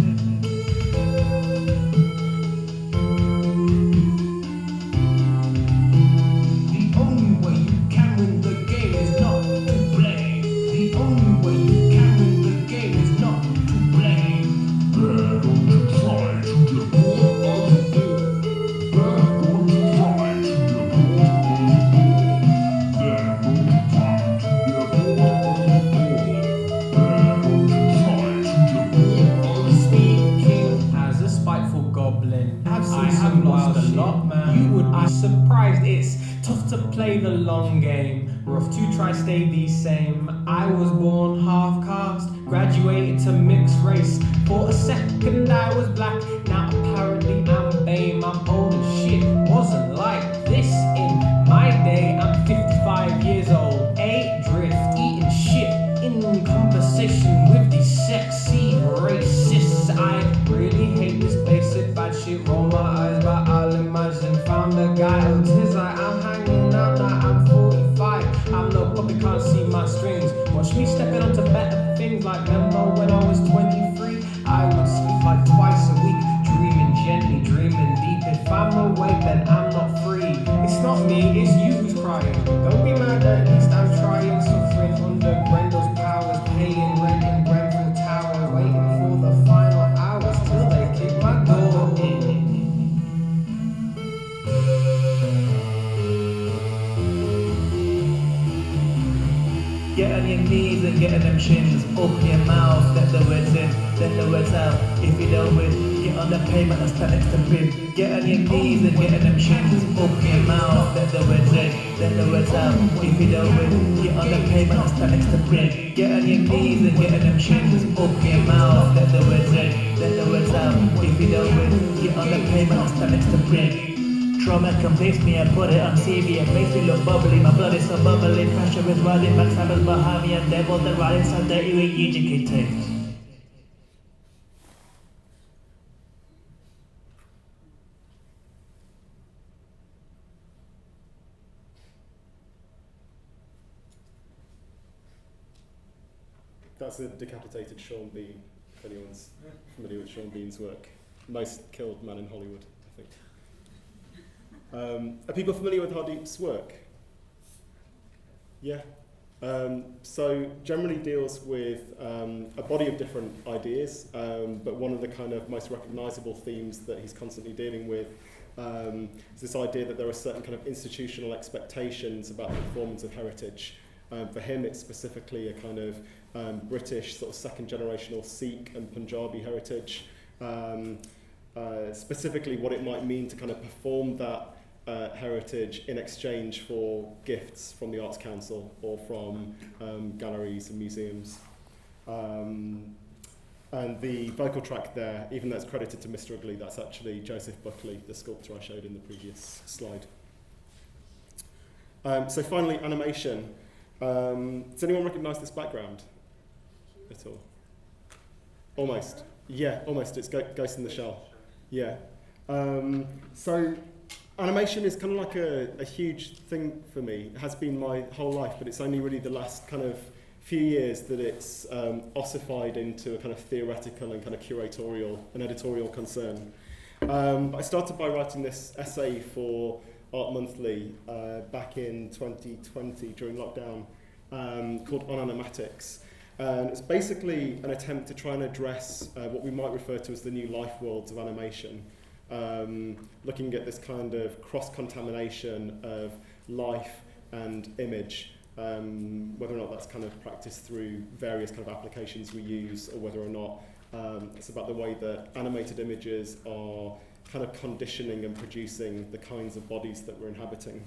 Surprised it's tough to play the long game, rough to try stay the same. I was born half caste, graduated to mixed race. For a second I was black, now apparently I'm BAME. I'm old as shit, wasn't like this in my day. I'm 55 years old, drift, eating shit in conversation with these sexy racists. I really hate this basic bad shit, roll my eyes but I'll imagine. Found a guy who tis like I'm hanging out now, I'm 45. I'm no puppet, can't see my strings. Watch me stepping onto better things. Like remember when I was 23, I would sleep like twice a week, dreaming gently, dreaming deep. If I'm awake then I'm not free. It's not me, it's you who's crying. Don't be mad, at least I'm trying. Suffering under Grendel's powers, paying rent in Grenfell Tower, waiting for the final hours till they kick my door in. Get on your knees and get on them shins. Open your mouth, let the words in, let the words out. If you don't win, get on the pavement and stand next to bin. Get on your knees and get on them shins. Open your mouth, let the words in, let the words out. If you don't win, get on the pavement and stand next to bin. Get on your knees and get on them shins. Open your mouth, let the words in, let the words out. If you don't win, get on the pavement and stand next to bin. Trauma completes me, I put it on TV. It makes me look bubbly, my blood is so bubbly. Pressure is riding, backstabbers behind me, and devils that riding so dirty with UGK. That's the decapitated Sean Bean, if anyone's familiar with Sean Bean's work. Most killed man in Hollywood, I think. Are people familiar with Hardeep's work? Yeah. So generally deals with a body of different ideas, but one of the kind of most recognisable themes that he's constantly dealing with is this idea that there are certain kind of institutional expectations about the performance of heritage. For him, it's specifically a kind of British sort of second-generational Sikh and Punjabi heritage. Specifically, what it might mean to kind of perform that heritage in exchange for gifts from the Arts Council or from galleries and museums. And the vocal track there, even though it's credited to Mr. Ugly, that's actually Joseph Buckley, the sculptor I showed in the previous slide. So finally, animation. Does anyone recognise this background at all? Almost. Yeah, almost. It's Ghost in the Shell. Yeah. So animation is kind of like a huge thing for me. It has been my whole life, but it's only really the last kind of few years that it's ossified into a kind of theoretical and kind of curatorial and editorial concern. I started by writing this essay for Art Monthly back in 2020 during lockdown called On Animatics. And it's basically an attempt to try and address what we might refer to as the new life worlds of animation, looking at this kind of cross-contamination of life and image, whether or not that's kind of practiced through various kind of applications we use, or whether or not it's about the way that animated images are kind of conditioning and producing the kinds of bodies that we're inhabiting.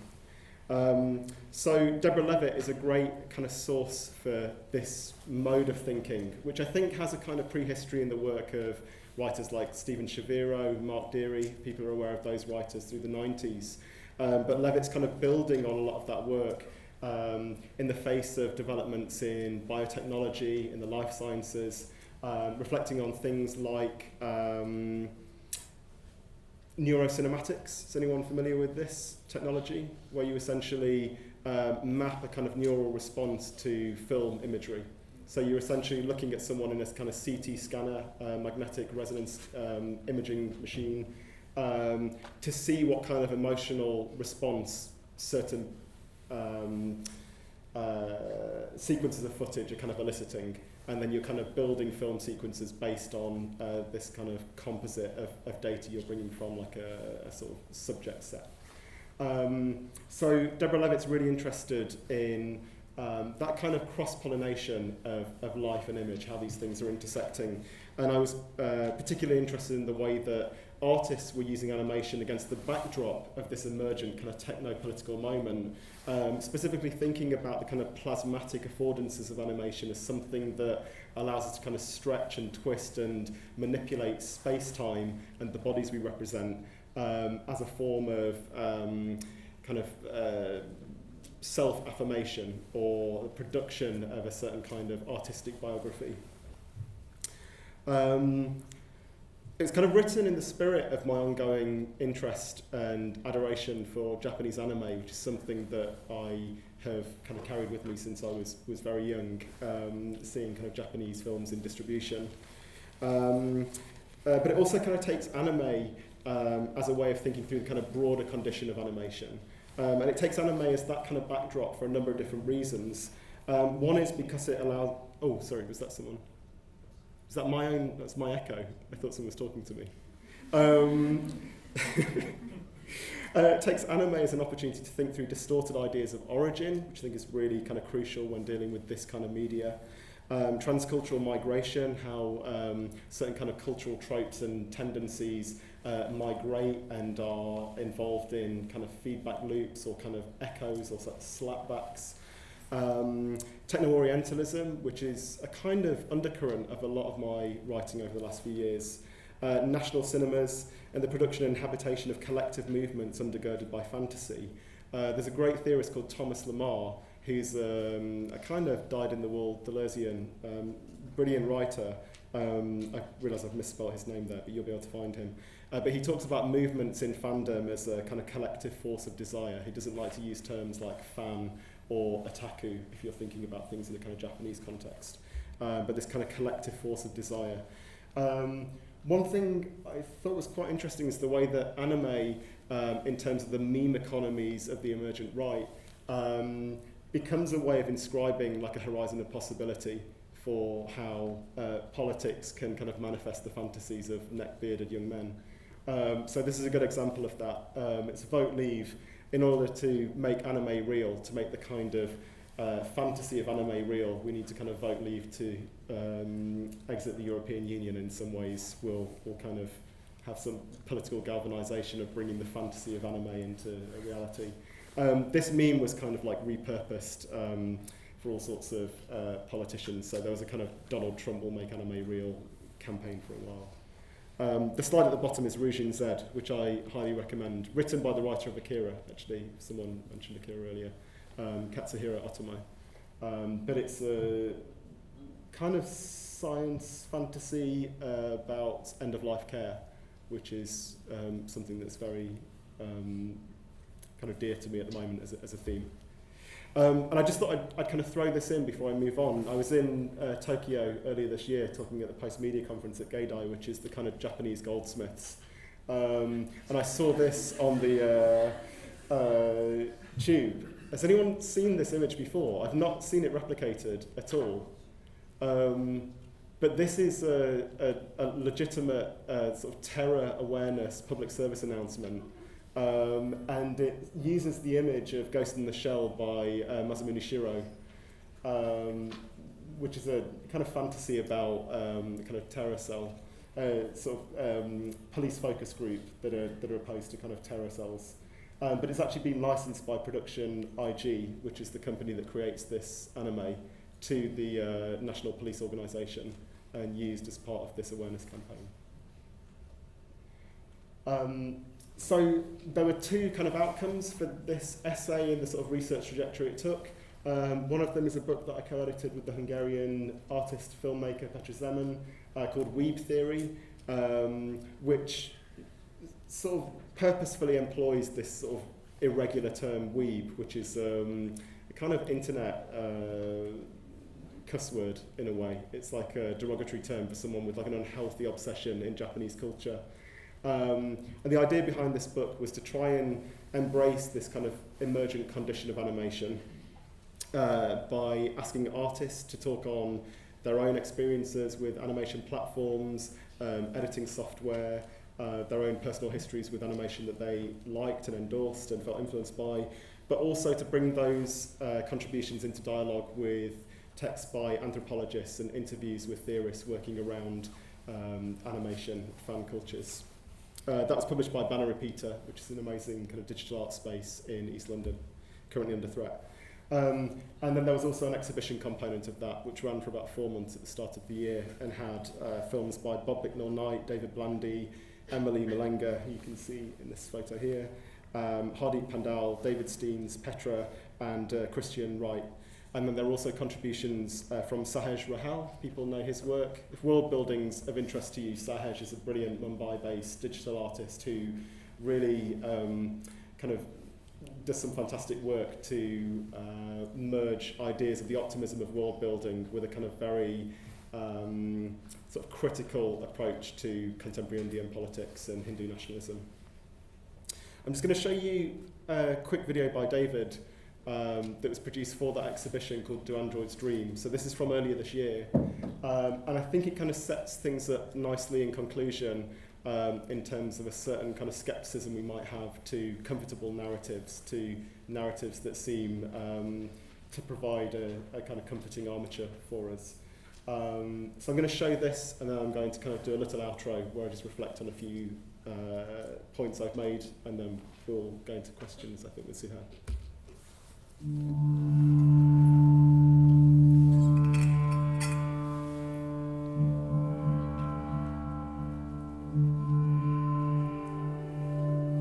So Deborah Levitt is a great kind of source for this mode of thinking, which I think has a kind of prehistory in the work of writers like Stephen Shaviro, Mark Deary. People are aware of those writers through the 90s. But Levitt's kind of building on a lot of that work in the face of developments in biotechnology, in the life sciences, reflecting on things like neurocinematics. Is anyone familiar with this technology? Where you essentially map a kind of neural response to film imagery. So you're essentially looking at someone in a kind of CT scanner, magnetic resonance imaging machine, to see what kind of emotional response certain sequences of footage are kind of eliciting, and then you're kind of building film sequences based on this kind of composite of data you're bringing from like a sort of subject set. So Deborah Levitt's really interested in that kind of cross-pollination of life and image, how these things are intersecting. And I was particularly interested in the way that artists were using animation against the backdrop of this emergent kind of techno-political moment, specifically thinking about the kind of plasmatic affordances of animation as something that allows us to kind of stretch and twist and manipulate space-time and the bodies we represent as a form of kind of self-affirmation or the production of a certain kind of artistic biography. It's kind of written in the spirit of my ongoing interest and adoration for Japanese anime, which is something that I have kind of carried with me since I was very young, seeing kind of Japanese films in distribution. But it also kind of takes anime as a way of thinking through the kind of broader condition of animation. And it takes anime as that kind of backdrop for a number of different reasons. One is because it allows... Oh, sorry, was that someone? Is that my own? That's my echo. I thought someone was talking to me. It takes anime as an opportunity to think through distorted ideas of origin, which I think is really kind of crucial when dealing with this kind of media. Transcultural migration, how certain kind of cultural tropes and tendencies migrate and are involved in kind of feedback loops or kind of echoes or sort of slapbacks. Techno-Orientalism, which is a kind of undercurrent of a lot of my writing over the last few years. National cinemas and the production and habitation of collective movements undergirded by fantasy. There's a great theorist called Thomas Lamar, who's a kind of dyed-in-the-wool Deleuzian, brilliant writer. I realise I've misspelled his name there, but you'll be able to find him. But he talks about movements in fandom as a kind of collective force of desire. He doesn't like to use terms like fan or otaku, if you're thinking about things in a kind of Japanese context. But this kind of collective force of desire. One thing I thought was quite interesting is the way that anime, in terms of the meme economies of the emergent right, becomes a way of inscribing like a horizon of possibility for how politics can kind of manifest the fantasies of neck-bearded young men. So this is a good example of that. It's vote leave in order to make anime real, to make the kind of fantasy of anime real. We need to kind of vote leave to exit the European Union. In some ways we'll kind of have some political galvanization of bringing the fantasy of anime into a reality. This meme was kind of like repurposed for all sorts of politicians. So there was a kind of Donald Trump will make anime real campaign for a while. The slide at the bottom is Rujin Z, which I highly recommend. Written by the writer of Akira, actually. Someone mentioned Akira earlier. Katsuhiro Otomo. But it's a kind of science fantasy about end-of-life care, which is something that's very kind of dear to me at the moment as a theme. And I just thought I'd kind of throw this in before I move on. I was in Tokyo earlier this year talking at the post-media conference at Gaidai, which is the kind of Japanese goldsmiths. And I saw this on the tube. Has anyone seen this image before? I've not seen it replicated at all. But this is a legitimate sort of terror awareness public service announcement. And it uses the image of Ghost in the Shell by Masamune Shirow, which is a kind of fantasy about the kind of terror cell. police focus group that are opposed to kind of terror cells. But it's actually been licensed by Production IG, which is the company that creates this anime, to the National Police Organisation and used as part of this awareness campaign. So there were two kind of outcomes for this essay and the sort of research trajectory it took. One of them is a book that I co-edited with the Hungarian artist filmmaker Petra Zeman called Weeb Theory, which sort of purposefully employs this sort of irregular term weeb, which is a kind of internet cuss word in a way. It's like a derogatory term for someone with like an unhealthy obsession in Japanese culture. And the idea behind this book was to try and embrace this kind of emergent condition of animation by asking artists to talk on their own experiences with animation platforms, editing software, their own personal histories with animation that they liked and endorsed and felt influenced by, but also to bring those contributions into dialogue with texts by anthropologists and interviews with theorists working around animation fan cultures. That was published by Banner Repeater, which is an amazing kind of digital art space in East London, currently under threat. And then there was also an exhibition component of that, which ran for about 4 months at the start of the year and had films by Bob Bicknell-Knight, David Blandy, Emily Malenga, who you can see in this photo here, Hardeep Pandal, David Steens, Petra, and Christian Wright. And then there are also contributions from Sahej Rahal. People know his work. If world building's of interest to you, Sahej is a brilliant Mumbai-based digital artist who really kind of does some fantastic work to merge ideas of the optimism of world building with a kind of very sort of critical approach to contemporary Indian politics and Hindu nationalism. I'm just going to show you a quick video by David that was produced for that exhibition called Do Androids Dream? So this is from earlier this year, and I think it kind of sets things up nicely in conclusion in terms of a certain kind of skepticism we might have to comfortable narratives, to narratives that seem to provide a kind of comforting armature for us. So I'm going to show this, and then I'm going to kind of do a little outro where I just reflect on a few points I've made, and then we'll go into questions, I think, with Suhan.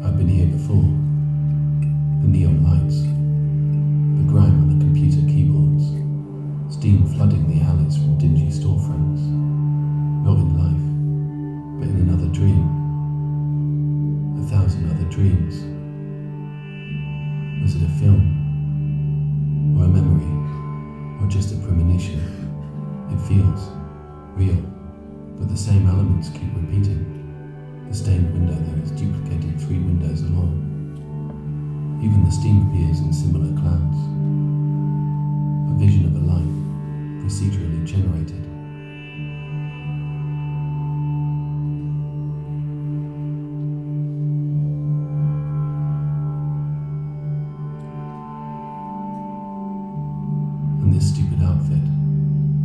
I've been here before. The neon lights, the grime on the computer keyboards, steam flooding the alleys from dingy storefronts. Not in life, but in another dream. 1,000 other dreams. Was it a film? Or a memory? Or just a premonition? It feels real, but the same elements keep repeating. The stained window there is duplicated 3 windows along. Even the steam appears in similar clouds. A vision of a life, procedurally generated. And this stupid outfit,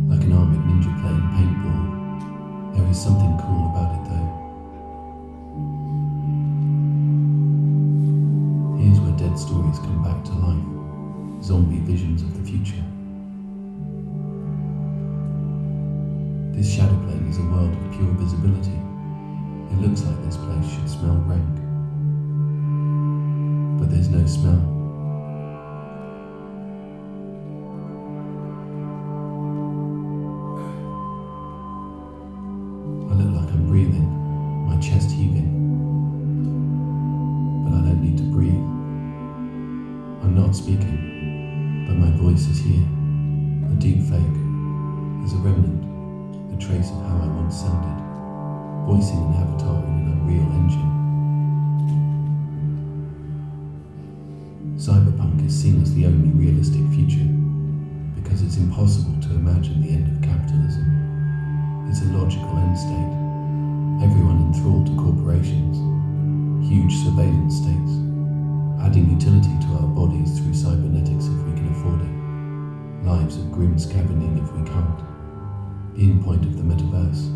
like an armored ninja playing paintball, there is something cool about it though. Here's where dead stories come back to life, zombie visions of the future. This shadow plane is a world of pure visibility. It looks like this place should smell rank. But there's no smell. I look like I'm breathing, my chest heaving. But I don't need to breathe. I'm not speaking, but my voice is here. A deep fake, as a remnant, a trace of how I once sounded, voicing an avatar in an unreal engine. Cyberpunk is seen as the only realistic future, because it's impossible to imagine the end of capitalism. It's a logical end state, everyone enthralled to corporations, huge surveillance states, adding utility to our bodies through cybernetics if we can afford it, lives of grim scavenging if we can't, the endpoint of the metaverse,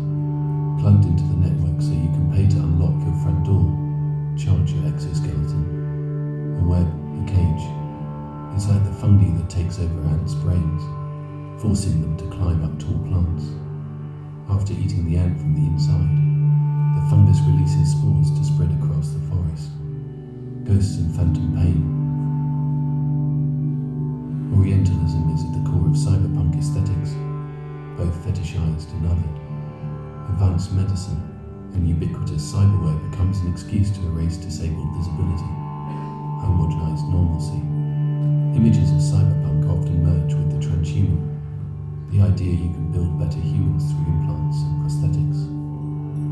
plugged into the network front door, charge your exoskeleton. A web, a cage. It's like the fungi that takes over ants' brains, forcing them to climb up tall plants. After eating the ant from the inside, the fungus releases spores to spread across the forest. Ghosts and phantom pain. Orientalism is at the core of cyberpunk aesthetics, both fetishized and othered. Advanced medicine and ubiquitous cyberware becomes an excuse to erase disabled visibility, homogenized normalcy. Images of cyberpunk often merge with the transhuman, the idea you can build better humans through implants and prosthetics.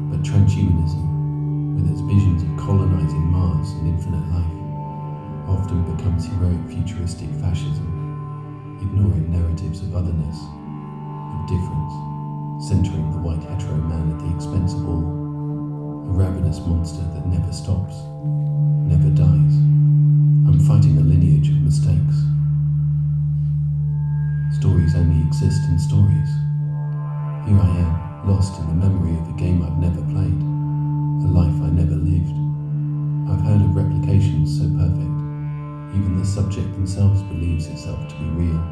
But transhumanism, with its visions of colonizing Mars and infinite life, often becomes heroic futuristic fascism, ignoring narratives of otherness, of difference, centering the white hetero man at the expense of all, a ravenous monster that never stops, never dies. I'm fighting a lineage of mistakes. Stories only exist in stories. Here I am, lost in the memory of a game I've never played, a life I never lived. I've heard of replications so perfect, even the subject themselves believes itself to be real.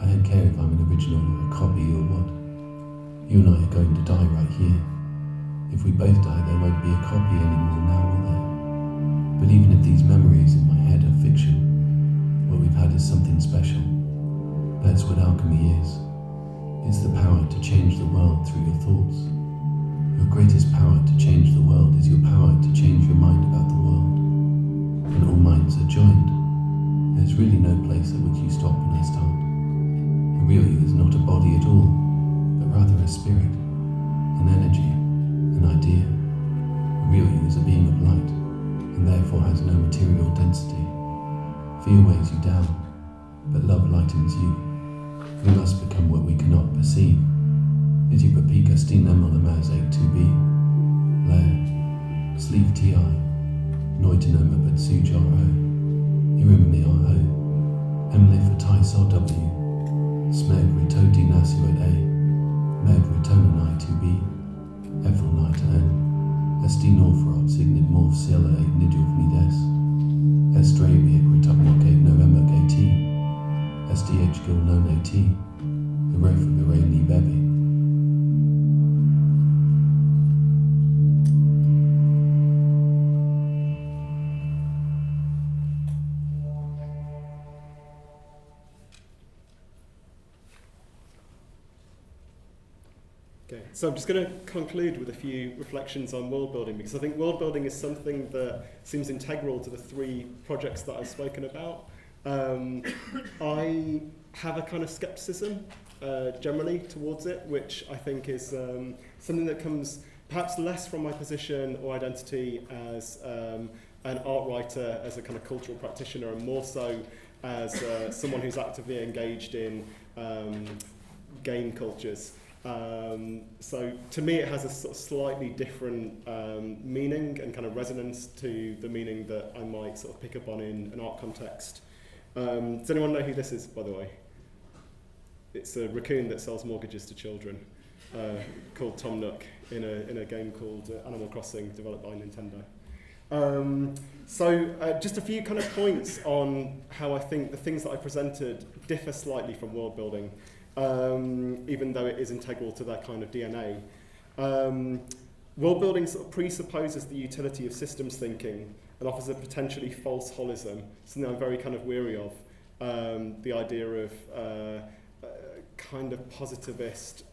I don't care if I'm an original or a copy or what. You and I are going to die right here. If we both die, there won't be a copy anymore now, will there? But even if these memories in my head are fiction, what we've had is something special. That's what alchemy is. It's the power to change the world through your thoughts. Your greatest power to change the world is your power to change your mind about the world. When all minds are joined, there's really no place at which you stop and I start. A real you is not a body at all, but rather a spirit, an energy, an idea. A real you is a being of light, and therefore has no material density. Fear weighs you down, but love lightens you. We must become what we cannot perceive. Niti papika stinam olamazek to be. Lair, sleeve ti, noitinoma but sujar o. Irimani o. Emle for tai so w. Smeg ritoti nasuet a. Meg ritonanai to be. Efel night n. Esti norfrot signet morph sila a niduf nides. Estrabic ritupmoke november kt. SDH Gil non AT, the Rofa Birani Bebe. Okay, so I'm just going to conclude with a few reflections on world building, because I think world building is something that seems integral to the three projects that I've spoken about. I have a kind of skepticism generally towards it, which I think is something that comes perhaps less from my position or identity as an art writer, as a kind of cultural practitioner, and more so as someone who's actively engaged in game cultures. So to me it has a sort of slightly different meaning and kind of resonance to the meaning that I might sort of pick up on in an art context. Does anyone know who this is, by the way? It's a raccoon that sells mortgages to children, called Tom Nook, in a game called Animal Crossing, developed by Nintendo. So just a few kind of points on how I think the things that I presented differ slightly from world building, even though it is integral to their kind of DNA. World building sort of presupposes the utility of systems thinking and offers a potentially false holism, something I'm very kind of weary of, the idea of kind of positivist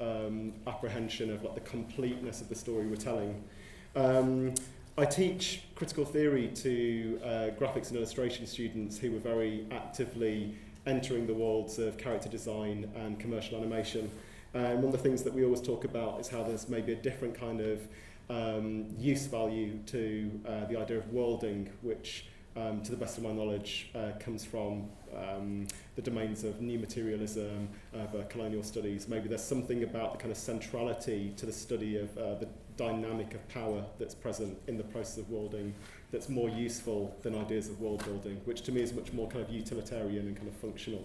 apprehension of like the completeness of the story we're telling. I teach critical theory to graphics and illustration students who were very actively entering the worlds of character design and commercial animation. And one of the things that we always talk about is how there's maybe a different kind of use value to the idea of worlding, which, to the best of my knowledge, comes from the domains of new materialism, of colonial studies. Maybe there's something about the kind of centrality to the study of the dynamic of power that's present in the process of worlding that's more useful than ideas of world building, which to me is much more kind of utilitarian and kind of functional.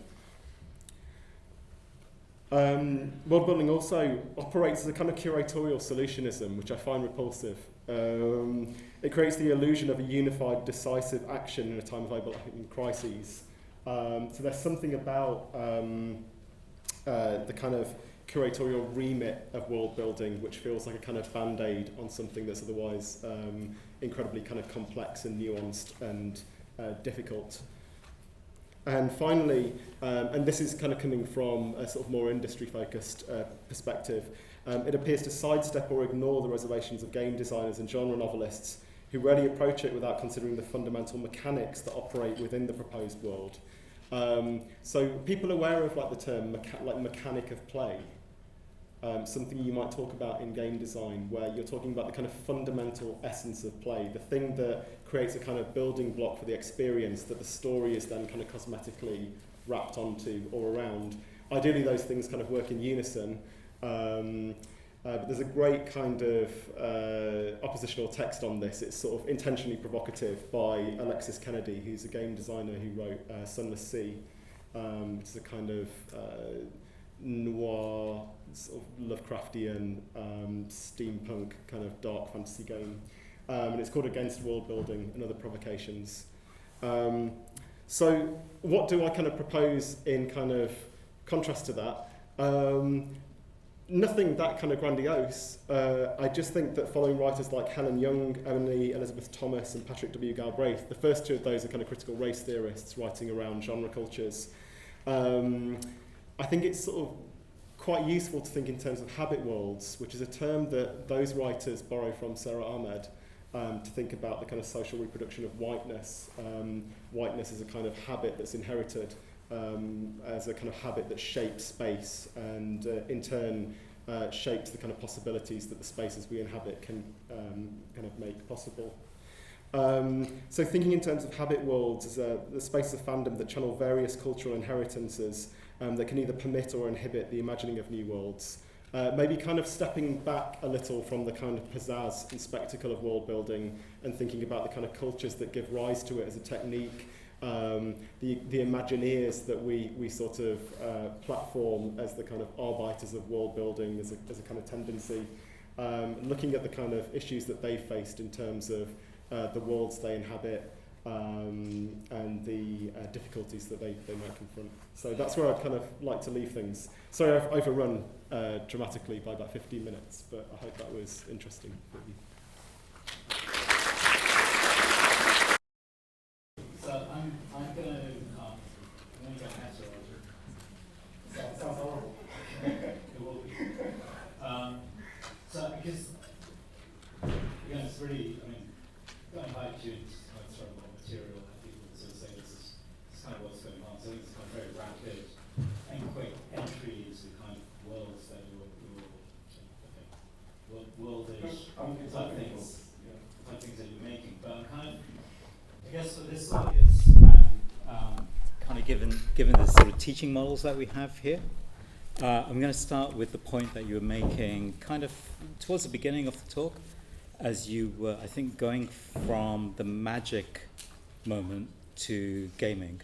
World building also operates as a kind of curatorial solutionism, which I find repulsive. It creates the illusion of a unified, decisive action in a time of overlapping crises. So there's something about the kind of curatorial remit of world building which feels like a kind of band-aid on something that's otherwise incredibly kind of complex and nuanced and difficult. And finally, and this is kind of coming from a sort of more industry-focused perspective, it appears to sidestep or ignore the reservations of game designers and genre novelists who rarely approach it without considering the fundamental mechanics that operate within the proposed world. So people aware of like the term mechanic of play, something you might talk about in game design, where you're talking about the kind of fundamental essence of play, the thing that creates a kind of building block for the experience that the story is then kind of cosmetically wrapped onto or around. Ideally, those things kind of work in unison. But there's a great kind of oppositional text on this. It's sort of intentionally provocative by Alexis Kennedy, who's a game designer who wrote Sunless Sea, which is a kind of noir, sort of Lovecraftian, steampunk kind of dark fantasy game. And it's called Against World Building and Other Provocations. So what do I kind of propose in kind of contrast to that? Nothing that kind of grandiose. I just think that following writers like Helen Young, Emily Elizabeth Thomas and Patrick W. Galbraith, the first two of those are kind of critical race theorists writing around genre cultures. I think it's sort of quite useful to think in terms of habit worlds, which is a term that those writers borrow from Sarah Ahmed, to think about the kind of social reproduction of whiteness. Whiteness is a kind of habit that's inherited as a kind of habit that shapes space and in turn shapes the kind of possibilities that the spaces we inhabit can kind of make possible. So thinking in terms of habit worlds as the spaces of fandom that channel various cultural inheritances that can either permit or inhibit the imagining of new worlds. Maybe kind of stepping back a little from the kind of pizzazz and spectacle of world building and thinking about the kind of cultures that give rise to it as a technique, the Imagineers that we sort of platform as the kind of arbiters of world building as a kind of tendency, looking at the kind of issues that they faced in terms of the worlds they inhabit and the difficulties that they might confront. So that's where I'd kind of like to leave things. Sorry, I've overrun dramatically by about 15 minutes, but I hope that was interesting for you. So I'm going to get better. Sounds horrible. It will be. So because again, it's really, I mean, going back to sort of material, I think we sort of say this is kind of what's going on. So it's kind of very rapid and quick entry into the kind of worlds that you're worldish type things that you're making. But I'm kind of, I guess for this audience, kind of given the sort of teaching models that we have here, I'm going to start with the point that you were making kind of towards the beginning of the talk, as you were, I think, going from the magic moment to gaming.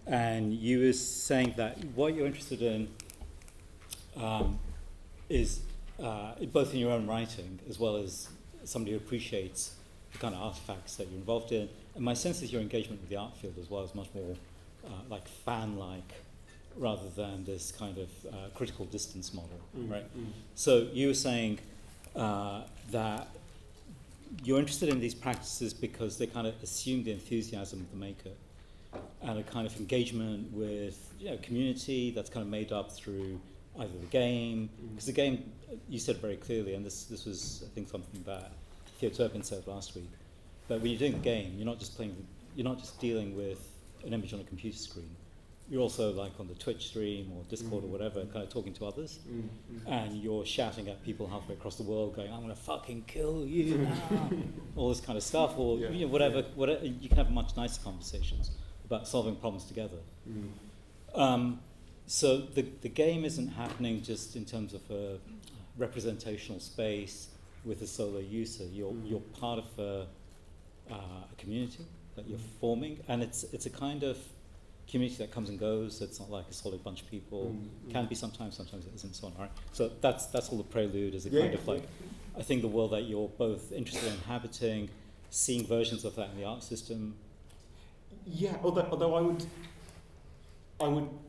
And you were saying that what you're interested in is both in your own writing as well as somebody who appreciates the kind of artifacts that you're involved in. And my sense is your engagement with the art field as well is much more like fan-like rather than this kind of critical distance model, right? So you were saying that you're interested in these practices because they kind of assume the enthusiasm of the maker and a kind of engagement with community that's kind of made up through either the game, because the game, you said very clearly, and this was, I think, something that Theo Turpin said last week, that when you're doing the game, you're not just dealing with an image on a computer screen. You're also like on the Twitch stream or Discord or whatever, kind of talking to others, and you're shouting at people halfway across the world, going, "I'm going to fucking kill you now," all this kind of stuff, or whatever. You can have much nicer conversations about solving problems together. So the game isn't happening just in terms of a representational space with a solo user. You're part of a community that you're forming, and it's a kind of community that comes and goes. It's not like a solid bunch of people. Can be sometimes it isn't, so on. Right. So that's all the prelude as a kind of like, I think the world that you're both interested in inhabiting, seeing versions of that in the art system. Yeah, although I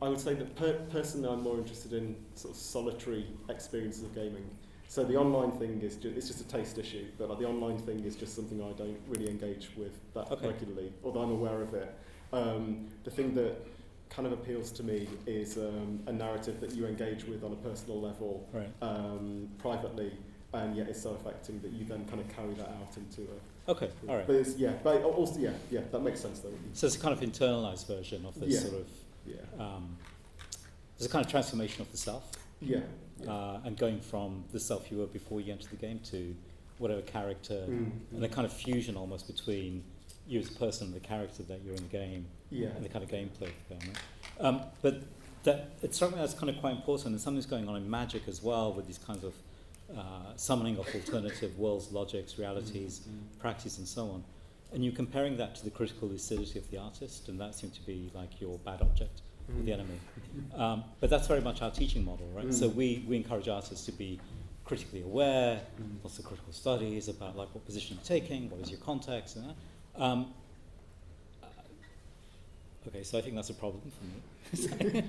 would say that personally I'm more interested in sort of solitary experiences of gaming. So the online thing is it's just a taste issue, but like the online thing is just something I don't really engage with that regularly, although I'm aware of it. The thing that kind of appeals to me is a narrative that you engage with on a personal level, privately, and yet is so affecting that you then kind of carry that out into a... Okay, all right. But also, that makes sense though. So it's a kind of internalized version of this sort of... there's a kind of transformation of the self. And going from the self you were before you entered the game to whatever character, and a kind of fusion almost between you as a person and the character that you're in the game, and the kind of gameplay of the game. Right? But it's something that's kind of quite important, and something's going on in Magic as well with these kinds of summoning of alternative worlds, logics, realities, practice, and so on. And you're comparing that to the critical lucidity of the artist, and that seems to be like your bad object, the enemy. But that's very much our teaching model, right? So we encourage artists to be critically aware, lots of critical studies about like what position you're taking, what is your context, and that. Okay, so I think that's a problem for me.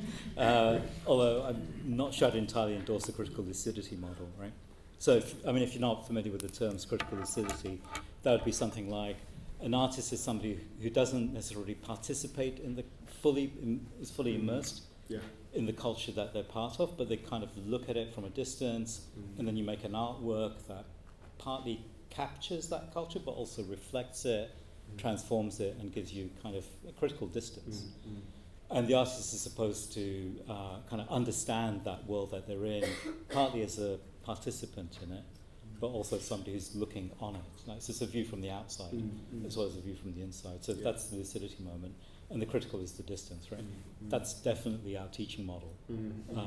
Although I'm not sure I'd entirely endorse the critical lucidity model, right? So, if you're not familiar with the terms critical lucidity, that would be something like an artist is somebody who doesn't necessarily participate in the is fully immersed in the culture that they're part of, but they kind of look at it from a distance, and then you make an artwork that partly captures that culture, but also reflects it, transforms it, and gives you kind of a critical distance. And the artist is supposed to kind of understand that world that they're in, partly as a participant in it, but also somebody who's looking on it. Like, so it's a view from the outside as well as a view from the inside. So that's the lucidity moment. And the critical is the distance, right? That's definitely our teaching model.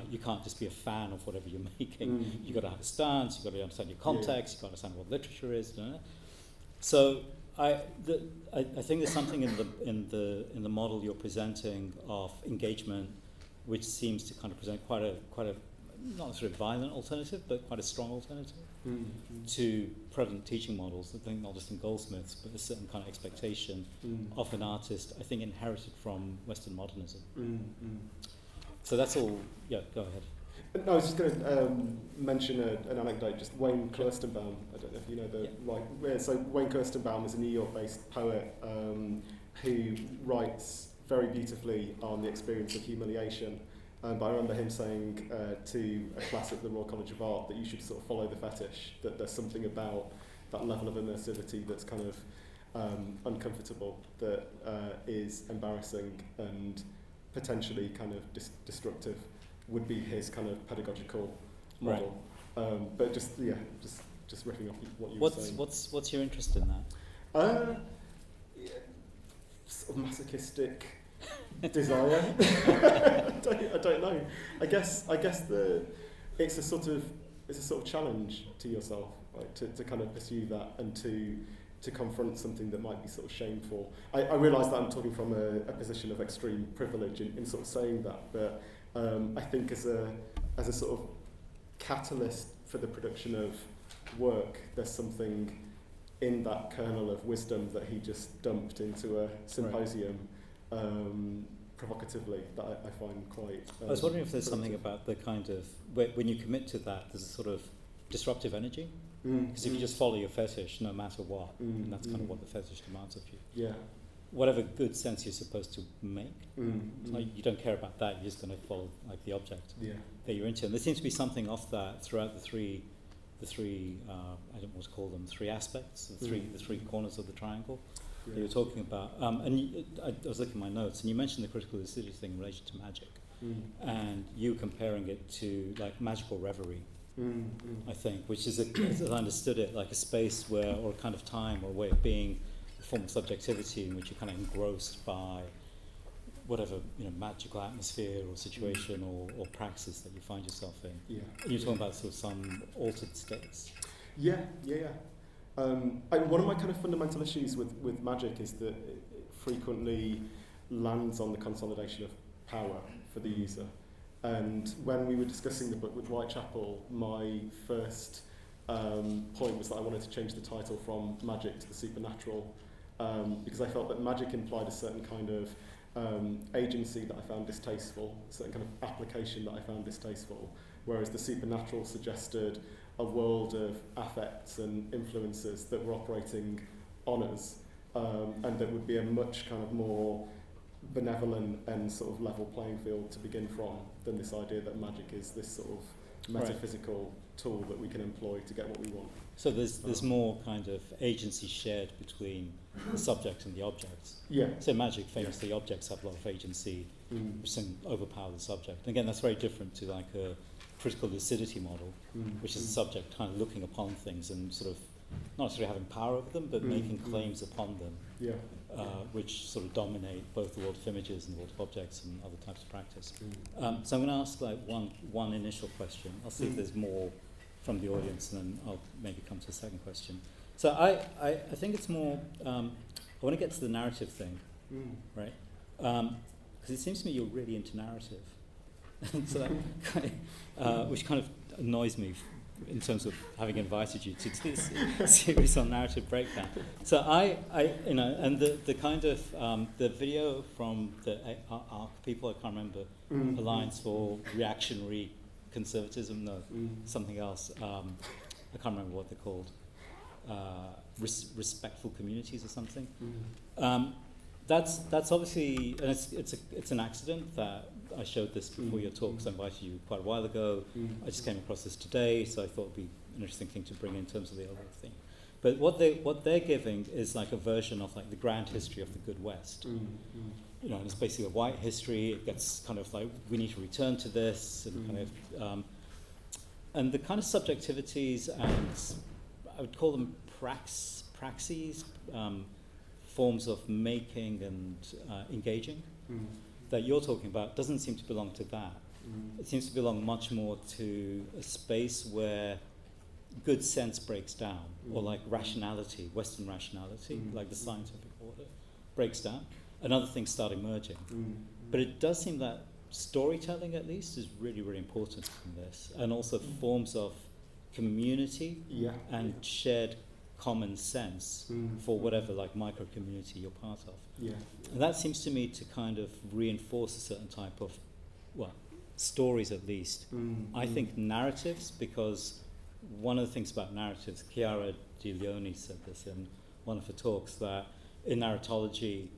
You can't just be a fan of whatever you're making. You've got to have a stance, you've got to understand your context, you've got to understand what literature is. So I think there's something in the model you're presenting of engagement, which seems to kind of present quite a not necessarily violent alternative, but quite a strong alternative to prevalent teaching models. I think not just in Goldsmiths, but a certain kind of expectation of an artist, I think inherited from Western modernism. So that's all. Yeah, go ahead. No, I was just going to mention an anecdote. Just Wayne Kirstenbaum. I don't know if you know So Wayne Kirstenbaum is a New York-based poet who writes very beautifully on the experience of humiliation. But I remember him saying to a class at the Royal College of Art that you should sort of follow the fetish, that there's something about that level of immersivity that's kind of uncomfortable, that is embarrassing and potentially kind of destructive, would be his kind of pedagogical model. But just riffing off what you were saying. What's your interest in that? Sort of masochistic desire. I don't know. I guess it's a sort of challenge to yourself, right? To kind of pursue that and to confront something that might be sort of shameful. I realise that I'm talking from a position of extreme privilege in sort of saying that, but I think as a sort of catalyst for the production of work, there's something in that kernel of wisdom that he just dumped into a symposium. Provocatively, that I find quite... I was wondering if there's something about the kind of... When you commit to that, there's a sort of disruptive energy. Because if you just follow your fetish, no matter what, and that's kind of what the fetish demands of you. Yeah. Whatever good sense you're supposed to make, like you don't care about that, you're just going to follow like the object that you're into. And there seems to be something of that throughout the three I don't know what to call them, three aspects, the three corners of the triangle. That you were talking about, and I was looking at my notes, and you mentioned the critical lucidity thing in relation to magic, and you comparing it to like magical reverie, I think, which is, as I understood it, like a space where, or a kind of time, or a way of being, a form of subjectivity in which you're kind of engrossed by whatever magical atmosphere or situation or praxis that you find yourself in. And you're talking about sort of some altered states. One of my kind of fundamental issues with magic is that it frequently lands on the consolidation of power for the user. And when we were discussing the book with Whitechapel, my first point was that I wanted to change the title from magic to the supernatural, because I felt that magic implied a certain kind of agency that I found distasteful, a certain kind of application that I found distasteful, whereas the supernatural suggested a world of affects and influences that were operating on us, and that would be a much kind of more benevolent and sort of level playing field to begin from than this idea that magic is this sort of metaphysical tool that we can employ to get what we want. So there's more kind of agency shared between the subject and the objects. Yeah. So magic, famously, objects have a lot of agency, which can overpower the subject. And again, that's very different to like a critical lucidity model, which is the subject kind of looking upon things and sort of not necessarily having power over them, but making claims upon them, which sort of dominate both the world of images and the world of objects and other types of practice. So I'm going to ask like one initial question. I'll see if there's more from the audience, and then I'll maybe come to a second question. So I think it's more, I want to get to the narrative thing, right? Because it seems to me you're really into narrative. So that kind of, which kind of annoys me in terms of having invited you to this series on narrative breakdown. So I you know, and the kind of the video from the people, I can't remember, Alliance for Reactionary Conservatism, something else. I can't remember what they're called. Respectful communities or something. That's obviously, and it's an accident that I showed this before your talk, because I invited you quite a while ago. I just came across this today, so I thought it'd be an interesting thing to bring in terms of the overall thing. But what they're giving is like a version of like the grand history of the Good West. You know, and it's basically a white history. It gets kind of like, we need to return to this, and kind of, and the kind of subjectivities, and I would call them praxes, forms of making and engaging that you're talking about doesn't seem to belong to that. It seems to belong much more to a space where good sense breaks down, or like rationality, Western rationality, like the scientific order, breaks down, and other things start emerging. But it does seem that storytelling, at least, is really, really important in this, and also forms of community and shared common sense for whatever like micro community you're part of. And that seems to me to kind of reinforce a certain type of, well, stories at least. I think narratives, because one of the things about narratives, Chiara Di Leone said this in one of her talks, that in narratology,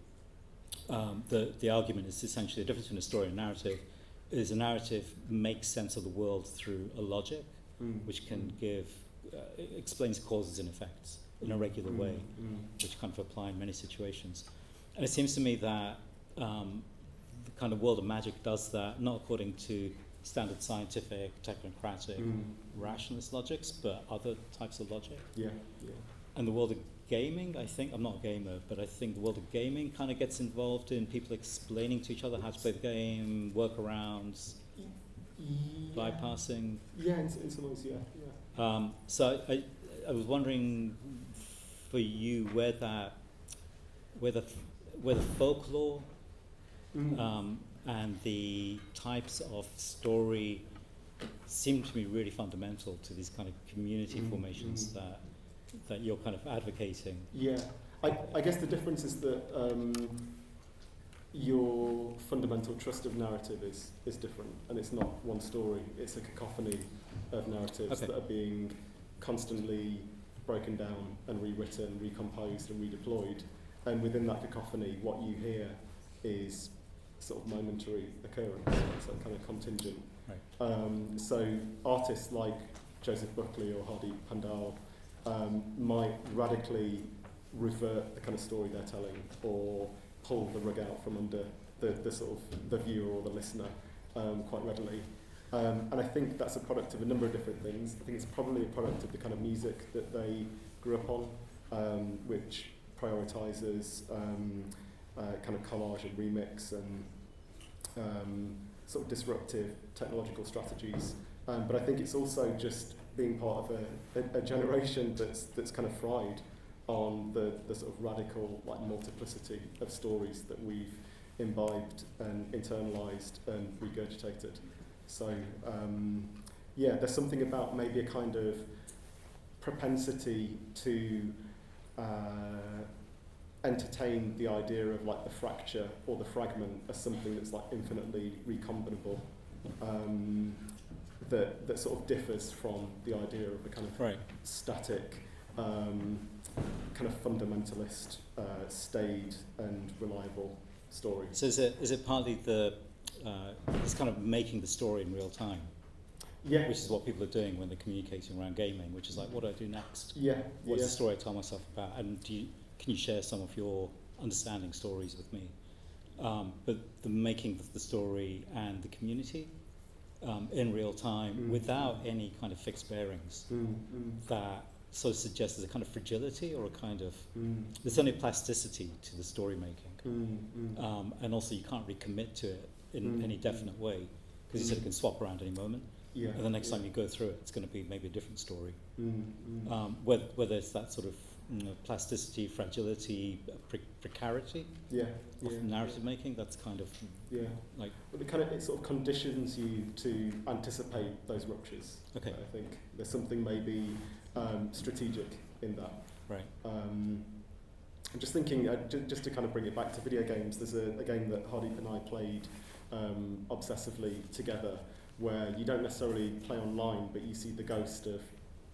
the argument is essentially the difference between a story and a narrative is a narrative makes sense of the world through a logic, which can give explains causes and effects in a regular way, which kind of apply in many situations. And it seems to me that the kind of world of magic does that, not according to standard scientific, technocratic, rationalist logics, but other types of logic. And the world of gaming, I think, I'm not a gamer, but I think the world of gaming kind of gets involved in people explaining to each other how to play the game, workarounds, bypassing. In some ways, So I was wondering for you where the folklore and the types of story seem to be really fundamental to these kind of community formations that you're kind of advocating. I guess the difference is that your fundamental trust of narrative is different, and it's not one story, it's a cacophony of narratives that are being constantly broken down and rewritten, recomposed and redeployed, and within that cacophony what you hear is sort of momentary occurrence, so kind of contingent. So artists like Joseph Buckley or Hardy Pandal might radically revert the kind of story they're telling, or pull the rug out from under the sort of the viewer or the listener quite readily. And I think that's a product of a number of different things. I think it's probably a product of the kind of music that they grew up on, which prioritises kind of collage and remix and sort of disruptive technological strategies. But I think it's also just being part of a generation that's kind of fried on the sort of radical like multiplicity of stories that we've imbibed and internalized and regurgitated. So yeah, there's something about maybe a kind of propensity to entertain the idea of like the fracture or the fragment as something that's like infinitely recombinable, that sort of differs from the idea of a kind of static, kind of fundamentalist, staid and reliable story. So is it partly the it's kind of making the story in real time? Yeah. Which is what people are doing when they're communicating around gaming, which is like, what do I do next? Yeah. What's the story I tell myself about? And can you share some of your understanding stories with me? But the making of the story and the community in real time without any kind of fixed bearings that sort of suggests there's a kind of fragility or a kind of there's only plasticity to the story making, and also you can't recommit to it in any definite way because you said it can swap around any moment. Yeah, and the next time you go through it, it's going to be maybe a different story. Whether it's that sort of plasticity, fragility, precarity of narrative making, that's kind of like. But it sort of conditions you to anticipate those ruptures. Okay. I think there's something maybe strategic in that. Right. I'm just thinking, just to kind of bring it back to video games. There's a game that Hardeep and I played obsessively together, where you don't necessarily play online, but you see the ghost of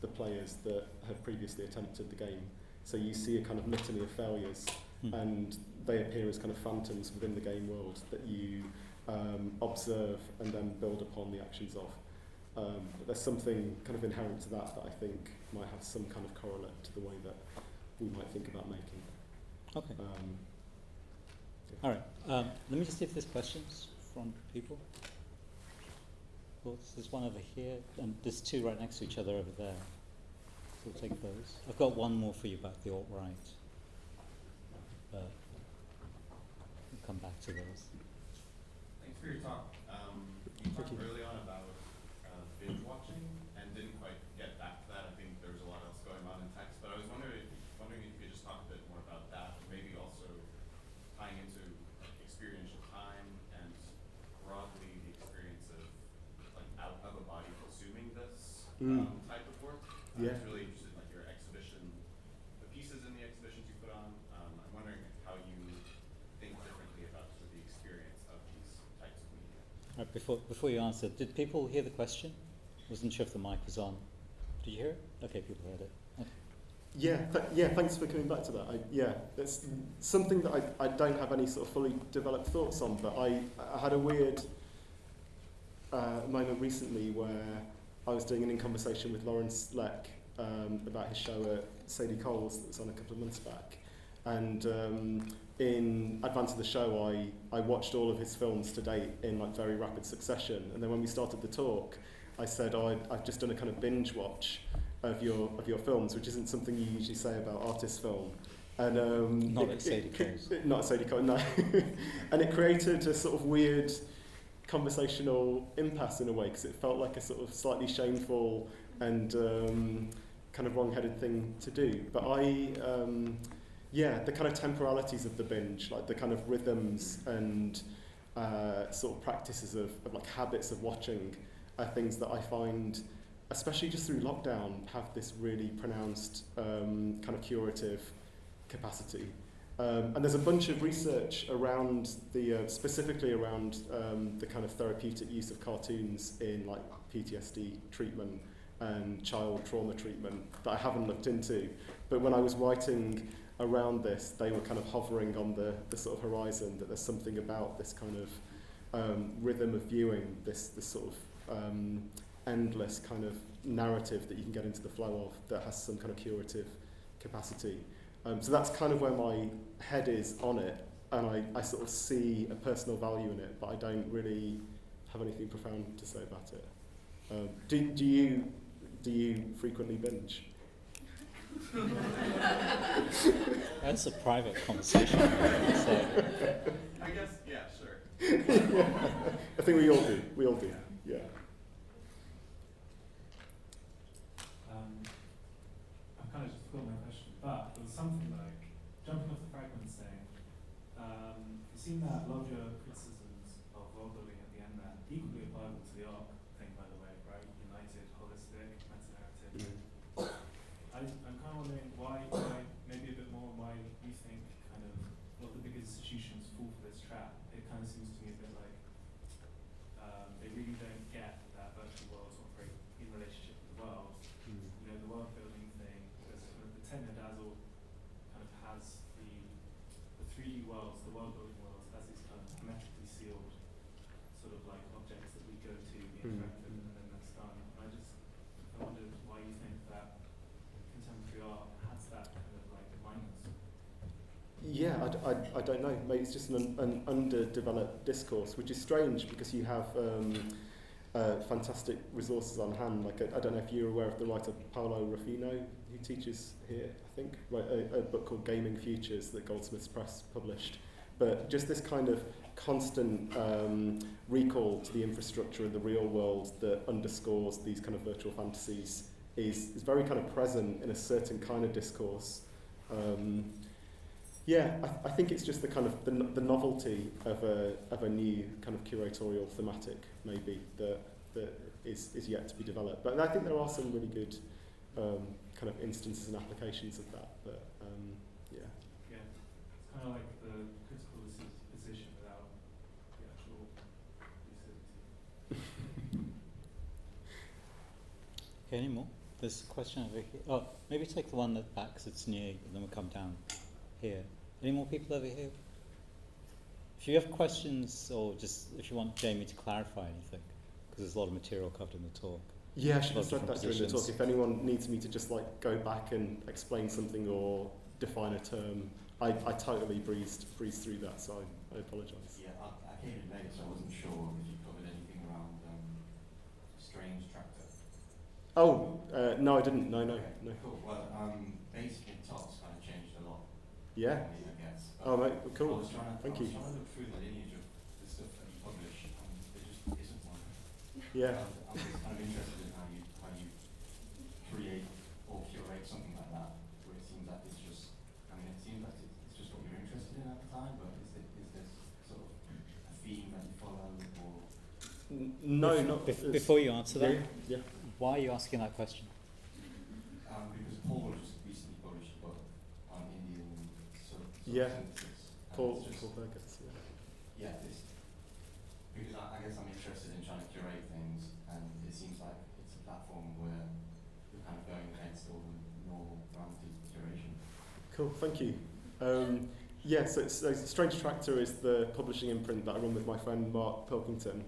the players that have previously attempted the game. So you see a kind of litany of failures, and they appear as kind of phantoms within the game world that you observe and then build upon the actions of. But there's something kind of inherent to that I think might have some kind of correlate to the way that we might think about making. Okay. All right. Let me just see if there's questions from people. There's one over here, and there's two right next to each other over there. So we'll take those. I've got one more for you about the alt-right. But we'll come back to those. Thanks for your talk. You talked early on about binge watching and didn't quite get back to that. I think there was a lot else going on in text, but I was wondering if you could just talk a bit more about that, maybe also tying into experiential time and broadly the experience of like out of a body consuming this type of work. I was really interested in like your exhibition, the pieces in the exhibitions you put on. I'm wondering how you think differently about sort of the experience of these types of media. All right, before you answer, did people hear the question? Wasn't sure if the mic was on. Did you hear it? Okay, people heard it. Okay. Thanks for coming back to that. It's something that I don't have any sort of fully developed thoughts on, but I had a weird moment recently where I was doing an in-conversation with Lawrence Leck about his show at Sadie Cole's that was on a couple of months back. And in advance of the show, I watched all of his films to date in like very rapid succession. And then when we started the talk, I said, I've just done a kind of binge watch of your films, which isn't something you usually say about artist film. And not at Sadie Cole's. Not at Sadie Cole, no. And it created a sort of weird conversational impasse in a way, because it felt like a sort of slightly shameful and kind of wrong-headed thing to do. But the kind of temporalities of the binge, like the kind of rhythms and sort of practices of like habits of watching, are things that I find, especially just through lockdown, have this really pronounced kind of curative capacity. And there's a bunch of research around specifically around the kind of therapeutic use of cartoons in like PTSD treatment and child trauma treatment that I haven't looked into. But when I was writing around this, they were kind of hovering on the sort of horizon, that there's something about this kind of rhythm of viewing, this sort of endless kind of narrative that you can get into the flow of that has some kind of curative capacity. So that's kind of where my head is on it, and I sort of see a personal value in it, but I don't really have anything profound to say about it. Do you frequently binge? That's a private conversation. So. I guess, yeah, sure. I think we all do. Yeah. I've kind of just forgot my question, but it was something like jumping off the fragment saying, It seemed that a lot of your criticisms of world building at the end there equally applicable to the arc thing, by the way, right? United, holistic, meta-narrative. I'm kind of wondering why, maybe a bit more, why you think kind of a lot of the big institutions fall for this trap. It kind of seems to me a bit like they really don't get that virtual worlds operate in relationship with the world. You know, the world building thing, because sort of the techno-dazzle kind of has the 3D worlds, the world building worlds, as these kind of hermetically sealed sort of like objects that we go to, be interactive, and then that's done. I wondered why you think that contemporary art has that kind of like minus. Yeah, I don't know. Maybe it's just an underdeveloped discourse, which is strange because you have fantastic resources on hand. Like I don't know if you're aware of the writer Paolo Ruffino, who teaches here, I think, wrote a book called Gaming Futures that Goldsmiths Press published. But just this kind of constant recall to the infrastructure in the real world that underscores these kind of virtual fantasies is very kind of present in a certain kind of discourse. I think it's just the kind of the novelty of a new kind of curatorial thematic maybe that is yet to be developed. But I think there are some really good kind of instances and applications of that. But Yeah, it's kind of like the critical position without the actual lucidity. Okay, any more? There's a question over here. Oh, maybe take the one that back 'cause it's near you, and then we'll come down here. Any more people over here? If you have questions, or just if you want Jamie to clarify anything, because there's a lot of material covered in the talk. yeah, I should have Lots of said that during the talk. positions. If anyone needs me to just like go back and explain something or define a term, I totally breezed through that, so I apologise. Yeah, I came in late, so I wasn't sure if you covered anything around strange tractor. Oh, no, I didn't. No. Cool. Well, basic and tops kind of changed a lot. Yeah. I guess. But Oh, mate, I cool. was trying Thank you. to look through the lineage of the stuff that you publish, and there just isn't one. Yeah. I'm just kind of interested in how you create or curate something like that, where it seems like it's just, it seems like it's just what you're interested in at the time, but is this sort of a theme that you follow, or? No, not Before you answer that, Yeah. why are you asking that question? Because Paul just recently published a book on Indian sort of Yeah. synthesis. and Paul it's just- Burgess. Yeah, because I guess I'm interested in trying to curate things, and it seems like it's a platform where you're kind of going against all the normal rounded curation. Cool, thank you. So Strange Tractor is the publishing imprint that I run with my friend Mark Pilkington.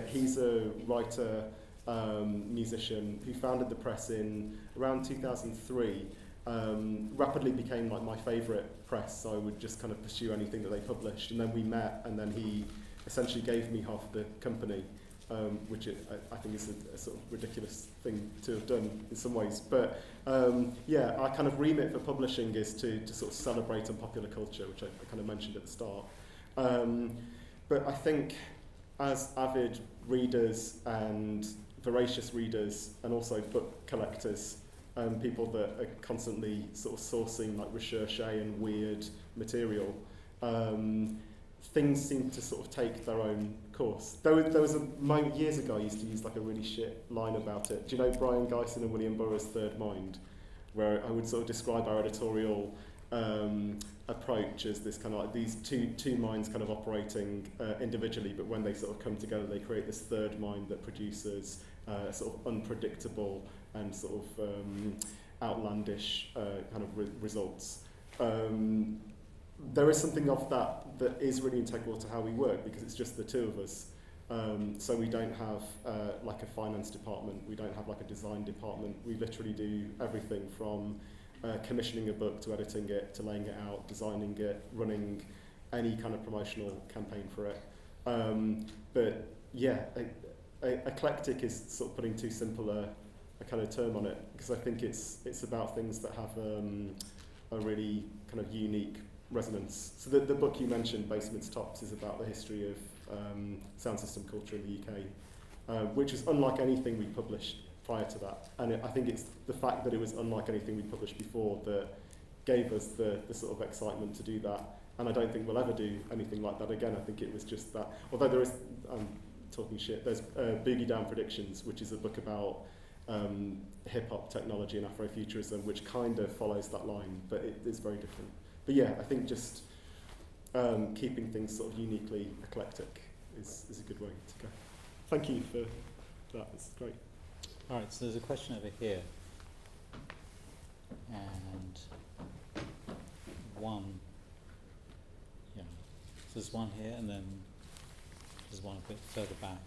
He's a writer, musician who founded the press in around 2003. Rapidly became like my favourite press, so I would just kind of pursue anything that they published. And then we met, and then he essentially gave me half the company, which I think is a sort of ridiculous thing to have done in some ways. But our kind of remit for publishing is to sort of celebrate unpopular culture, which I kind of mentioned at the start. But I think as avid readers and voracious readers, and also book collectors, people that are constantly sort of sourcing like recherche and weird material, things seem to sort of take their own course. There was a moment years ago I used to use like a really shit line about it. Do you know Brian Geisen and William Burroughs' Third Mind? Where I would sort of describe our editorial approach as this kind of like these two minds kind of operating individually, but when they sort of come together they create this third mind that produces sort of unpredictable and sort of outlandish kind of results. There is something of that is really integral to how we work, because it's just the two of us. So we don't have like a finance department, we don't have like a design department. We literally do everything from commissioning a book to editing it, to laying it out, designing it, running any kind of promotional campaign for it. But yeah, eclectic is sort of putting too simple a kind of term on it, because I think it's about things that have a really kind of unique resonance. So the book you mentioned, Basements Tops, is about the history of sound system culture in the UK, which is unlike anything we published prior to that. And I think it's the fact that it was unlike anything we published before that gave us the sort of excitement to do that. And I don't think we'll ever do anything like that again. I think it was just that, although there is, I'm talking shit, there's Boogie Down Predictions, which is a book about hip-hop technology and Afrofuturism, which kind of follows that line, but it is very different. But yeah, I think just keeping things sort of uniquely eclectic is a good way to go. Thank you for that, it's great. All right, so there's a question over here. And one, yeah, so there's one here, and then there's one a bit further back.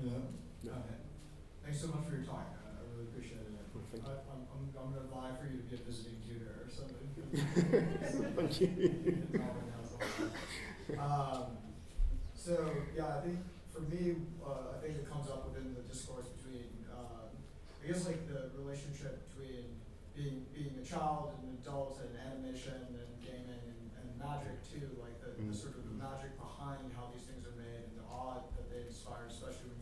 Hello. Yeah. Thanks so much for your talk. I really appreciate it. Well, thank you. I'm going to vie for you to be a visiting tutor or something. Thank you. So yeah, I think for me, I think it comes up within the discourse between, I guess like the relationship between being a child and an adult and animation and gaming and magic too, like the sort of the magic behind how these things are made and the awe that they inspire, especially when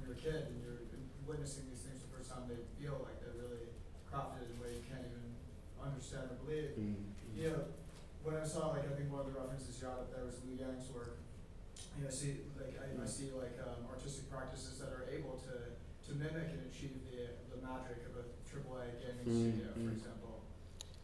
you're a kid and you're witnessing these things the first time. They feel like they're really crafted in a way you can't even understand or believe. You know, when I saw, like, I think one of the references you had up there was Liu Yang's work. You know, I see like artistic practices that are able to mimic and achieve the magic of a AAA gaming studio, for example.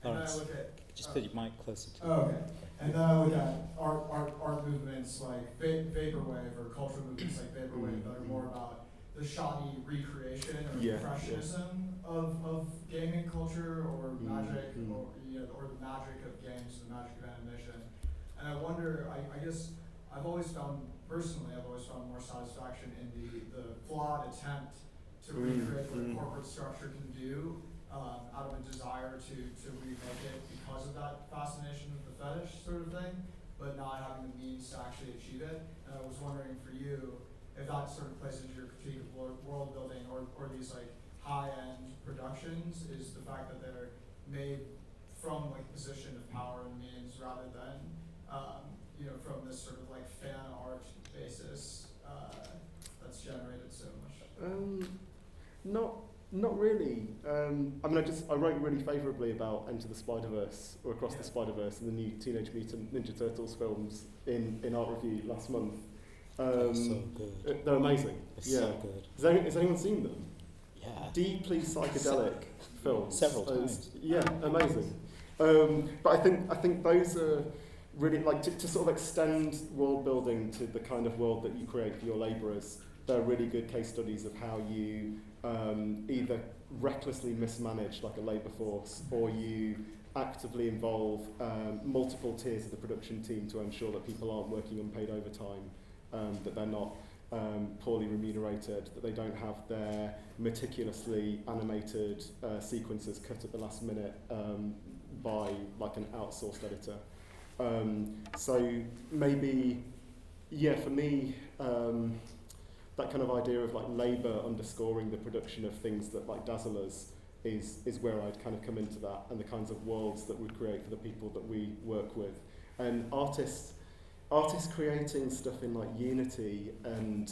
And then I look at just put your mic closer to okay. And then I look at art movements like vaporwave or cultural movements like vaporwave that are more about the shoddy recreation or impressionism of gaming culture or magic or the magic of games, the magic of animation. And I wonder, I guess I've always found more satisfaction in the flawed attempt to recreate what a corporate structure can do out of a desire to remake it because of that fascination with the fetish sort of thing, but not having the means to actually achieve it. And I was wondering for you if that sort of plays into your critique of world building or these like high-end productions, is the fact that they're made from like a position of power and means rather than from this sort of like fan art basis that's generated so much. Not really. I mean, I wrote really favourably about Enter the Spider-Verse or Across the Spider-Verse and the new Teenage Mutant Ninja Turtles films in Art Review last month. They're so good. They're amazing. They're so good. Has anyone seen them? Yeah. Deeply psychedelic films. Several times. Yeah, amazing. But I think those are really like to sort of extend world building to the kind of world that you create for your labourers. They're really good case studies of how you either recklessly mismanage like a labour force, or you actively involve multiple tiers of the production team to ensure that people aren't working unpaid overtime, that they're not poorly remunerated, that they don't have their meticulously animated sequences cut at the last minute by like an outsourced editor. So maybe, for me, that kind of idea of like labour underscoring the production of things that like dazzle us is where I'd kind of come into that, and the kinds of worlds that we create for the people that we work with. And artists creating stuff in like Unity and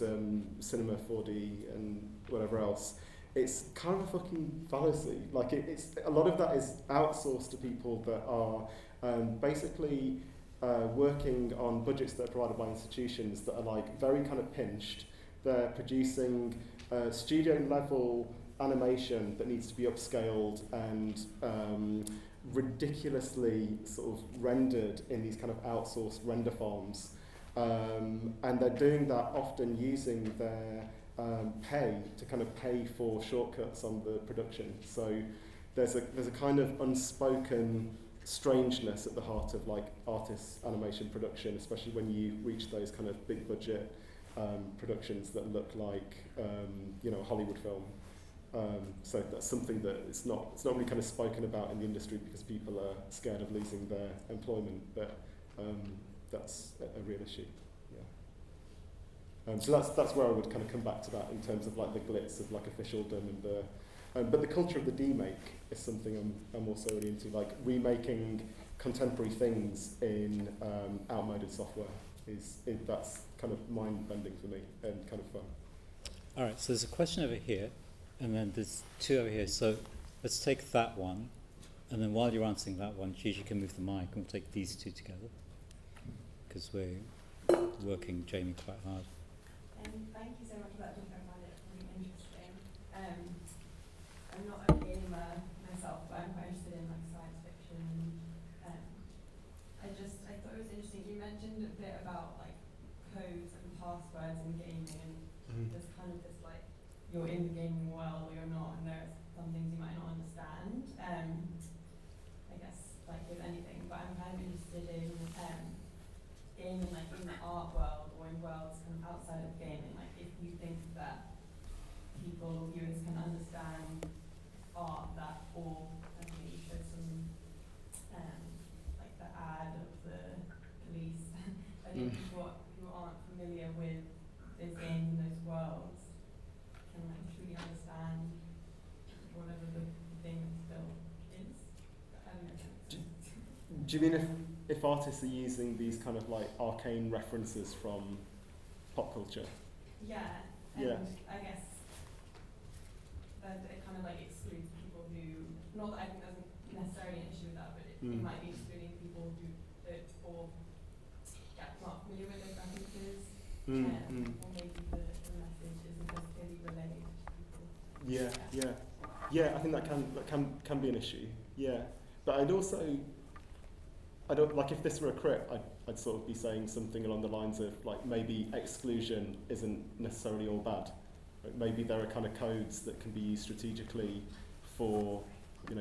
Cinema 4D and whatever else, it's kind of a fucking fallacy. Like it's a lot of that is outsourced to people that are basically working on budgets that are provided by institutions that are like very kind of pinched. They're producing studio level animation that needs to be upscaled and ridiculously sort of rendered in these kind of outsourced render farms. And they're doing that often using their pay to kind of pay for shortcuts on the production. So there's a kind of unspoken strangeness at the heart of like artist animation production, especially when you reach those kind of big budget productions that look like a Hollywood film. So that's something that it's not really kind of spoken about in the industry because people are scared of losing their employment, but that's a real issue. Yeah. So that's where I would kind of come back to that in terms of like the glitz of like officialdom and the but the culture of the demake is something I'm also really into, like remaking contemporary things in outmoded software. That's kind of mind-bending for me and kind of fun. All right, so there's a question over here, and then there's two over here. So let's take that one, And then while you're answering that one, Gigi can move the mic and we'll take these two together because we're working Jamie quite hard. Thank you so much for that talk. I find it really interesting. I'm not a gamer myself, but I'm quite interested in like science fiction. I thought it was interesting. You mentioned a bit about like codes and passwords in gaming, and there's kind of this like you're in the gaming world or you're not, and there's some things you might not understand. I guess like with anything, but I'm kind of interested in gaming like in the art world or in worlds kind of outside of gaming. Like if you think that people or viewers can understand art that, or I think you showed some like the ad of the police. I think people who aren't familiar with those games and those worlds can like truly understand whatever the thing still is. I don't know. Do you mean if artists are using these kind of like arcane references from pop culture? Yeah, and I guess that it kind of like excludes people who, not that I think there's necessarily an issue with that, but it might be excluding people who or not familiar with those references, or maybe the message isn't as clearly relayed to people. Yeah. I think that can be an issue. Yeah, but I'd also, I don't like if this were a crit, I'd sort of be saying something along the lines of like maybe exclusion isn't necessarily all bad. Like maybe there are kind of codes that can be used strategically for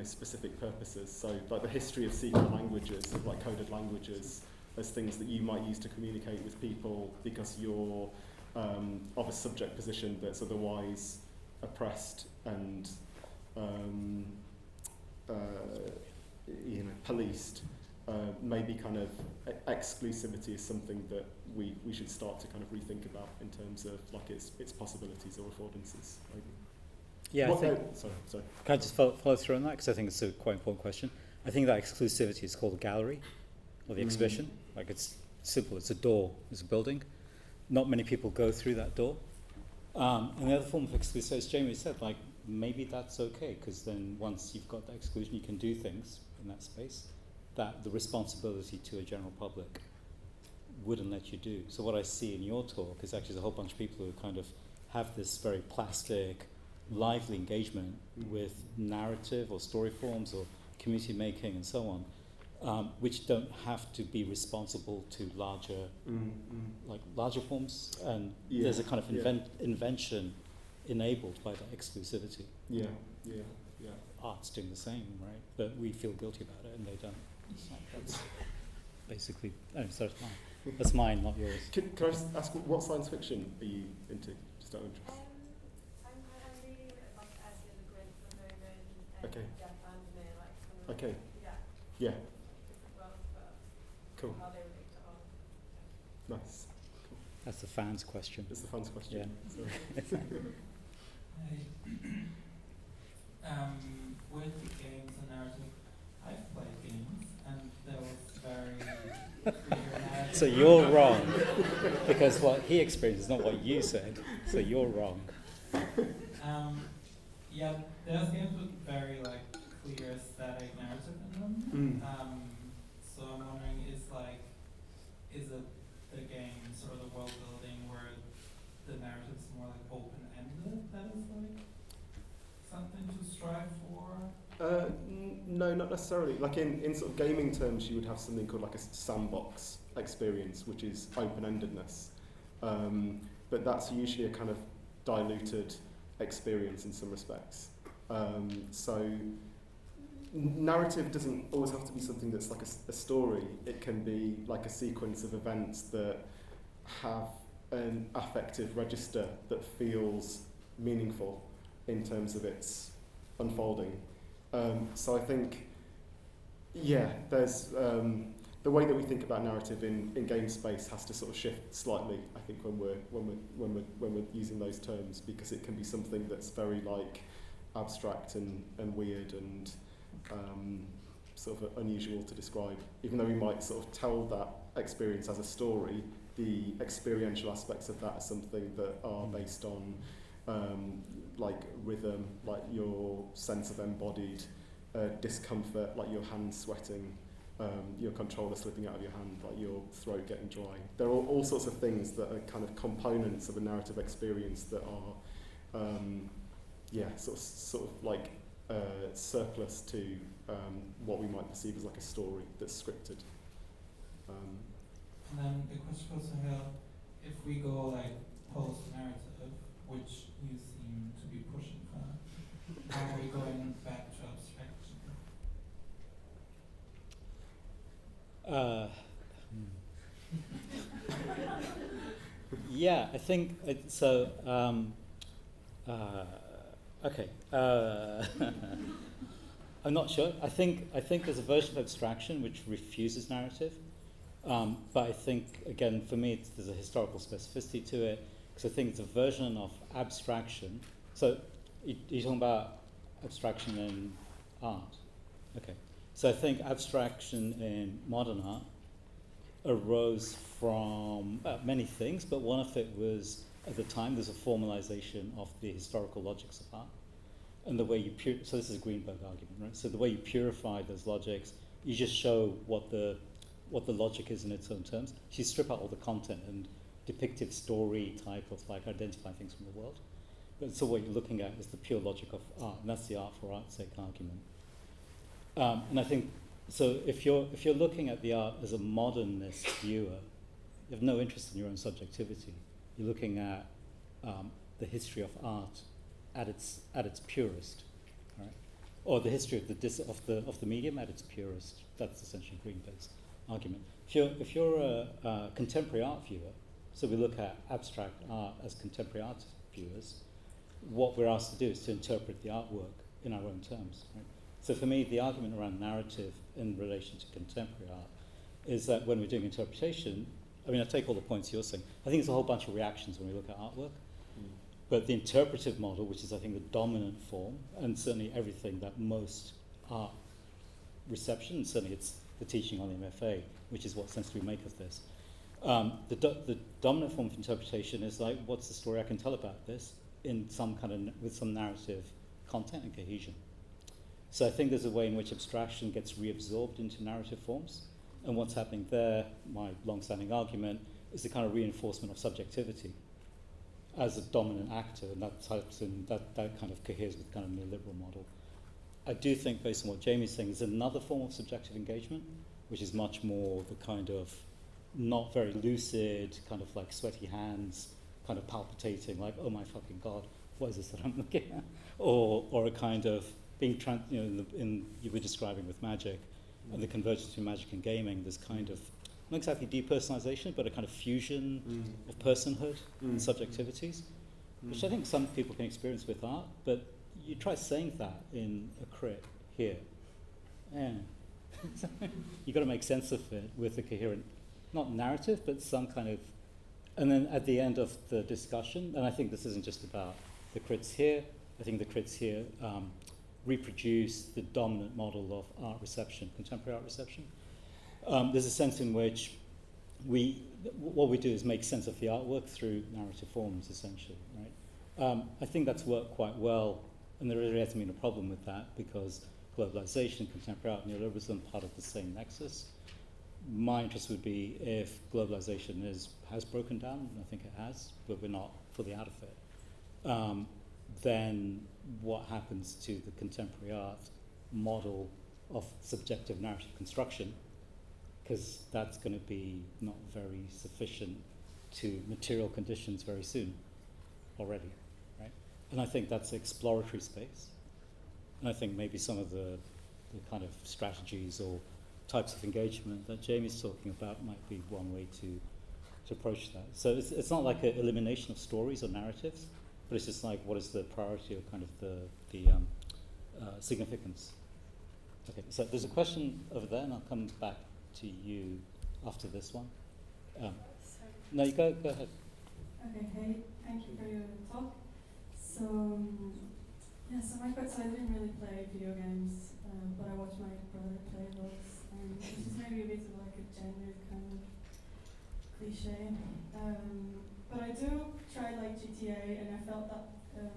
specific purposes. So like the history of secret languages, of like coded languages, as things that you might use to communicate with people because you're of a subject position that's otherwise oppressed and policed. Maybe kind of exclusivity is something that we should start to kind of rethink about in terms of like its possibilities or affordances. Maybe. Yeah, I think. Sorry. Can I just follow through on that because I think it's a quite important question. I think that exclusivity is called a gallery or the exhibition. Like it's simple. It's a door. It's a building. Not many people go through that door. And the other form of exclusivity, as Jamie said, like maybe that's okay because then once you've got that exclusion, you can do things in that space that the responsibility to a general public wouldn't let you do. So what I see in your talk is actually a whole bunch of people who kind of have this very plastic, lively engagement with narrative or story forms or community making and so on, which don't have to be responsible to larger forms. And there's a kind of invention enabled by that exclusivity. Yeah. Art's doing the same, right? But we feel guilty about it and they don't. So that's basically, so that's mine, not yours. Can I just ask, what science fiction are you into, just out of interest? I'm reading like as in the Grid at the moment, and Okay. Jeff Vandermeer, like kind of, Okay. yeah, Yeah, different worlds, but cool. how they relate to art. Nice. Cool. That's the fans' question. It's the fans question. Yeah. With games and narrative, I've played games, and there was very clear narrative. So you're wrong, because what he experienced is not what you said, so you're wrong. Yeah, there's games with very like clear aesthetic narrative in them. So I'm wondering, is it the game sort of the world building where the narrative's more like open-ended that is like something to strive for? No, not necessarily. Like in sort of gaming terms, you would have something called like a sandbox experience, which is open-endedness. But that's usually a kind of diluted experience in some respects. So narrative doesn't always have to be something that's like a story. It can be like a sequence of events that have an affective register that feels meaningful in terms of its unfolding. So I think, there's the way that we think about narrative in game space has to sort of shift slightly. I think when we're using those terms, because it can be something that's very like abstract and weird and sort of unusual to describe. Even though we might sort of tell that experience as a story, the experiential aspects of that are something that are based on like rhythm, like your sense of embodied discomfort, like your hands sweating, your controller slipping out of your hand, like your throat getting dry. There are all sorts of things that are kind of components of a narrative experience that are, sort of like surplus to what we might perceive as like a story that's scripted. And then the question goes to here, if we go like post-narrative, which you seem to be pushing for, how are we going back to abstraction? Yeah, I think so. Okay. I'm not sure. I think there's a version of abstraction which refuses narrative, but I think again for me there's a historical specificity to it, because I think it's a version of abstraction. So you're talking about abstraction in art. Okay. So I think abstraction in modern art arose from many things, but one of it was, at the time, there's a formalization of the historical logics of art. And the way you so this is a Greenberg argument, right? So the way you purify those logics, you just show what the logic is in its own terms. So you strip out all the content and depictive story type of like identifying things from the world. But so what you're looking at is the pure logic of art, and that's the art for art's sake argument. And I think so. If you're looking at the art as a modernist viewer, you have no interest in your own subjectivity. You're looking at the history of art at its purest, right? Or the history of the medium at its purest. That's essentially Greenberg's argument. If you're a contemporary art viewer, so we look at abstract art as contemporary art viewers, what we're asked to do is to interpret the artwork in our own terms, right? So for me, the argument around narrative in relation to contemporary art is that when we're doing interpretation, I mean, I take all the points you're saying. I think there's a whole bunch of reactions when we look at artwork. But the interpretive model, which is, I think, the dominant form, and certainly everything that most art reception, and certainly it's the teaching on the MFA, which is what sense do we make of this. The dominant form of interpretation is like, what's the story I can tell about this in some kind of, with some narrative content and cohesion. So I think there's a way in which abstraction gets reabsorbed into narrative forms. And what's happening there, my long-standing argument, is the kind of reinforcement of subjectivity as a dominant actor, and that kind of coheres with kind of neoliberal model. I do think, based on what Jamie's saying, there's another form of subjective engagement, which is much more the kind of not very lucid, kind of like sweaty hands, kind of palpitating, like, oh my fucking God, what is this that I'm looking at? Or a kind of being, you were describing with magic, and the convergence between magic and gaming, this kind of, not exactly depersonalization, but a kind of fusion of personhood and subjectivities, which I think some people can experience with art, but you try saying that in a crit here. You've got to make sense of it with a coherent, not narrative, but some kind of, and then at the end of the discussion, and I think this isn't just about the crits here, I think the crits here reproduce the dominant model of art reception, contemporary art reception. There's a sense in which what we do is make sense of the artwork through narrative forms, essentially, right? I think that's worked quite well, and there really hasn't been a problem with that, because globalization, contemporary art, neoliberalism, part of the same nexus. My interest would be if globalization has broken down, and I think it has, but we're not fully out of it, then what happens to the contemporary art model of subjective narrative construction, because that's going to be not very sufficient to material conditions very soon already, right? And I think that's exploratory space. And I think maybe some of the kind of strategies or types of engagement that Jamie's talking about might be one way to approach that. So it's not like an elimination of stories or narratives, but it's just like, what is the priority or kind of the significance? Okay, so there's a question over there, and I'll come back to you after this one. No, you go ahead. Okay, hey, thank you for your talk. So, so I didn't really play video games, but I watched my brother play those, which is maybe a bit of like a gendered kind of cliche. But I do try like GTA, and I felt that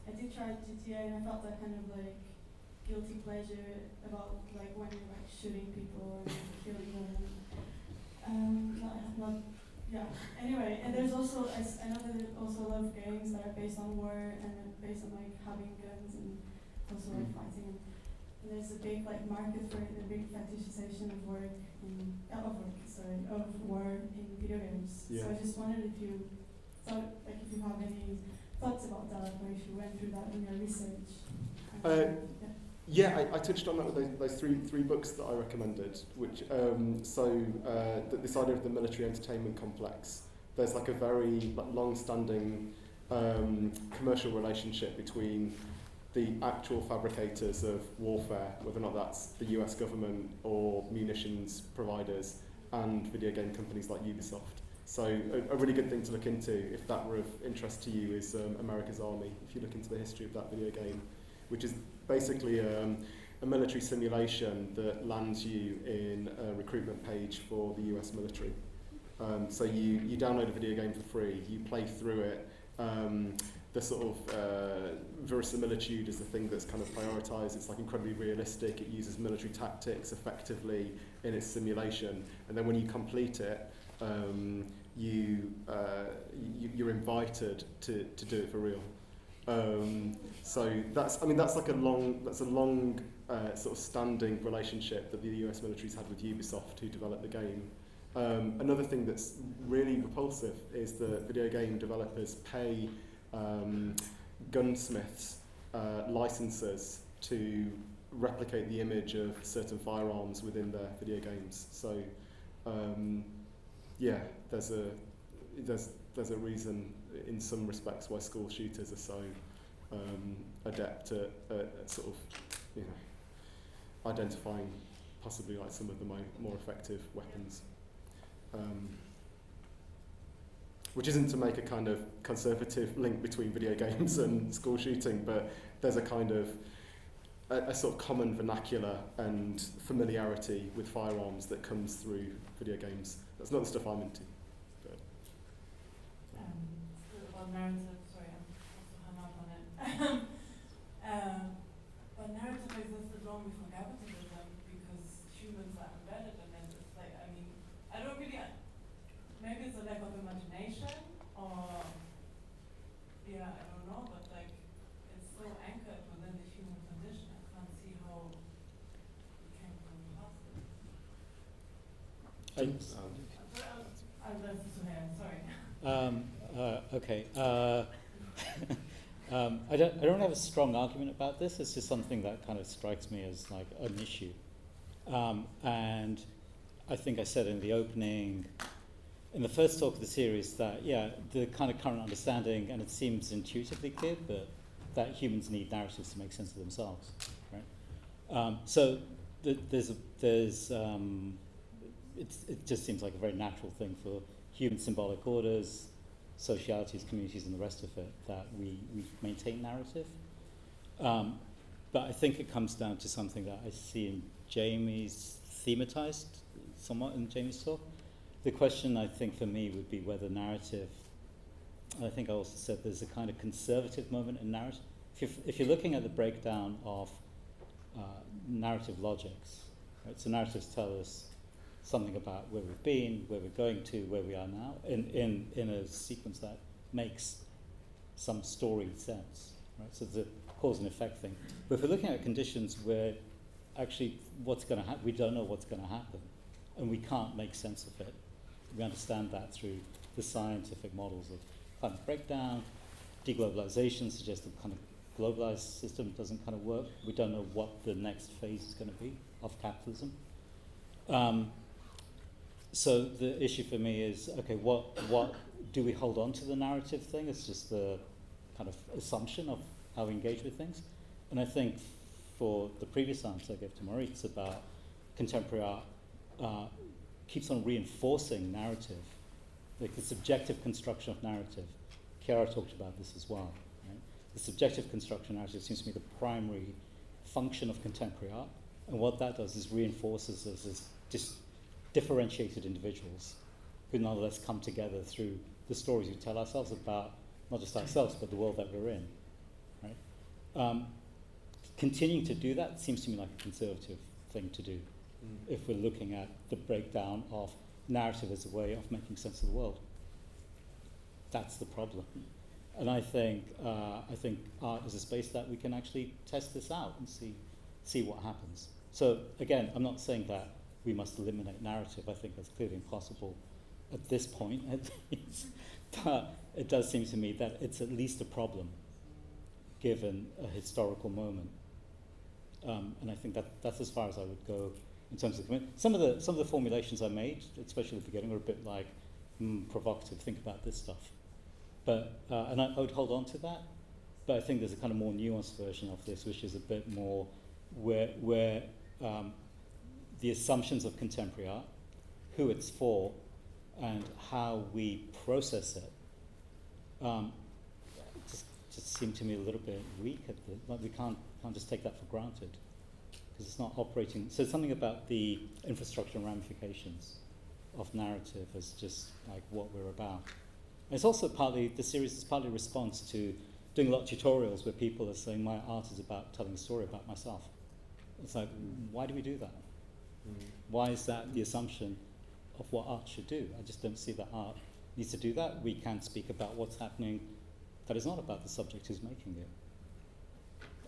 I did try GTA, and I felt that kind of like guilty pleasure about like when you're like shooting people and killing them. Yeah. Anyway, and there's also I know that there's also a lot of games that are based on war and based on like having guns and also like fighting. And there's a big like market for it, a big fetishization of war in war in video games. Yeah. So I just wondered if you thought like if you have any thoughts about that, or if you went through that in your research. Yeah, I touched on that with those three books that I recommended, which, this idea of the military entertainment complex, there's like a very long-standing commercial relationship between the actual fabricators of warfare, whether or not that's the US government or munitions providers, and video game companies like Ubisoft. So a really good thing to look into, if that were of interest to you, is America's Army, if you look into the history of that video game, which is basically a military simulation that lands you in a recruitment page for the US military. So you download a video game for free, you play through it. The sort of verisimilitude is the thing that's kind of prioritised. It's like incredibly realistic. It uses military tactics effectively in its simulation, and then when you complete it, you're invited to do it for real. So that's like a long sort of standing relationship that the US military's had with Ubisoft, who developed the game. Another thing that's really repulsive is that video game developers pay gunsmiths licenses to replicate the image of certain firearms within their video games. So there's a reason in some respects why school shooters are so adept at sort of, identifying possibly like some of the more effective weapons. Which isn't to make a kind of conservative link between video games and school shooting, but there's a kind of a sort of common vernacular and familiarity with firearms that comes through video games. That's not the stuff I'm into. About narrative, sorry, I'm also hung up on it. But narrative existed long before capitalism because humans are embedded in it. It's like, I mean, I don't really, maybe it's a lack of imagination or, I don't know, but like, it's so anchored within the human condition. I can't see how it can come past it. I'll listen to him, sorry. Okay. I don't have a strong argument about this. It's just something that kind of strikes me as like an issue. And I think I said in the opening, in the first talk of the series, that the kind of current understanding, and it seems intuitively clear, but that humans need narratives to make sense of themselves, right? So it just seems like a very natural thing for human symbolic orders, socialities, communities, and the rest of it, that we maintain narrative. But I think it comes down to something that I see in Jamie's, thematized somewhat in Jamie's talk. The question, I think, for me would be whether narrative, I think I also said there's a kind of conservative moment in narrative. If you're looking at the breakdown of narrative logics, right? So narratives tell us something about where we've been, where we're going to, where we are now, in a sequence that makes some story sense, right? So it's a cause and effect thing. But if we're looking at conditions where actually what's going to happen, we don't know what's going to happen, and we can't make sense of it. We understand that through the scientific models of climate breakdown, deglobalization suggests the kind of globalized system doesn't kind of work. We don't know what the next phase is going to be of capitalism. So the issue for me is, okay, what do we hold on to the narrative thing? It's just the kind of assumption of how we engage with things. And I think for the previous answer I gave to Maurice about contemporary art, keeps on reinforcing narrative, like the subjective construction of narrative. Chiara talked about this as well. Right? The subjective construction of narrative seems to be the primary function of contemporary art, and what that does is reinforces us as just differentiated individuals who nonetheless come together through the stories we tell ourselves about not just ourselves but the world that we're in. Right? continuing to do that seems to me like a conservative thing to do if we're looking at the breakdown of narrative as a way of making sense of the world. That's the problem. And I think art is a space that we can actually test this out and see what happens. So again, I'm not saying that we must eliminate narrative. I think that's clearly impossible at this point, at least. But it does seem to me that it's at least a problem, given a historical moment. And I think that's as far as I would go in terms of some of the formulations I made, especially at the beginning, are a bit like provocative. Think about this stuff. But and I would hold on to that. But I think there's a kind of more nuanced version of this, which is a bit more where the assumptions of contemporary art, who it's for, and how we process it, just seem to me a little bit weak. Like we can't just take that for granted because it's not operating. So something about the infrastructure and ramifications of narrative is just like what we're about. And it's also the series is partly a response to doing a lot of tutorials where people are saying my art is about telling a story about myself. It's like, why do we do that? Why is that the assumption of what art should do? I just don't see that art needs to do that. We can speak about what's happening that is not about the subject who's making it.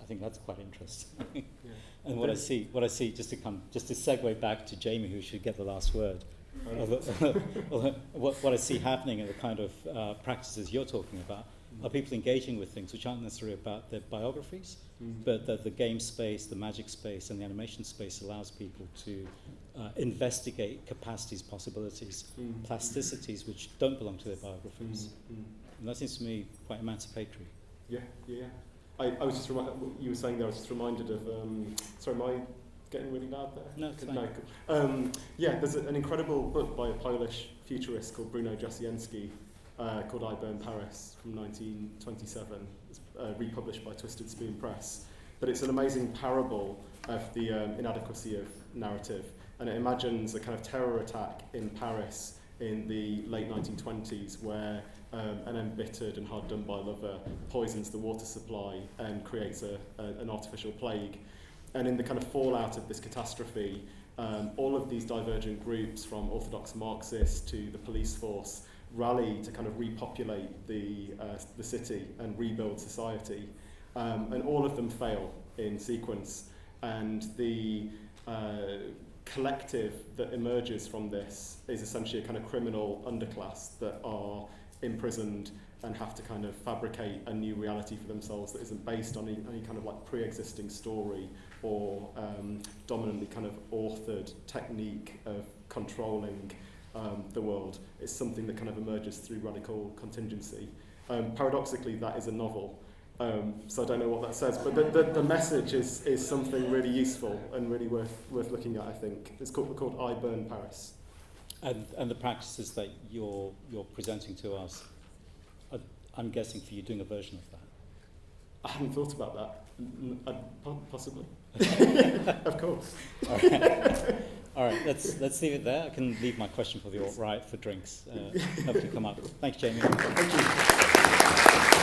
I think that's quite interesting. Yeah. And what I see, just to segue back to Jamie, who should get the last word. What I see happening in the kind of practices you're talking about are people engaging with things which aren't necessarily about their biographies, but that the game space, the magic space, and the animation space allows people to investigate capacities, possibilities, plasticities which don't belong to their biographies. And that seems to me quite emancipatory. Yeah. I was just you were saying there. I was just reminded of. Sorry, am I getting really loud there? No, it's fine. No, cool. There's an incredible book by a Polish futurist called Bruno Jasienski called I Burn Paris from 1927. It's republished by Twisted Spoon Press. But it's an amazing parable of the inadequacy of narrative. And it imagines a kind of terror attack in Paris in the late 1920s where an embittered and hard done by lover poisons the water supply and creates an artificial plague. And in the kind of fallout of this catastrophe, all of these divergent groups, from orthodox Marxists to the police force, rally to kind of repopulate the city and rebuild society. And all of them fail in sequence. And the collective that emerges from this is essentially a kind of criminal underclass that are imprisoned and have to kind of fabricate a new reality for themselves that isn't based on any kind of like pre-existing story or dominantly kind of authored technique of controlling the world. It's something that kind of emerges through radical contingency. Paradoxically, that is a novel. So I don't know what that says, but the message is something really useful and really worth looking at, I think. It's called I Burn Paris. And the practices that you're presenting to us, I'm guessing for you doing a version of that. I hadn't thought about that. Possibly. Of course. All right. Let's leave it there. I can leave my question for the alt-right for drinks. Hopefully come up. Thanks, Jamie. Thank you.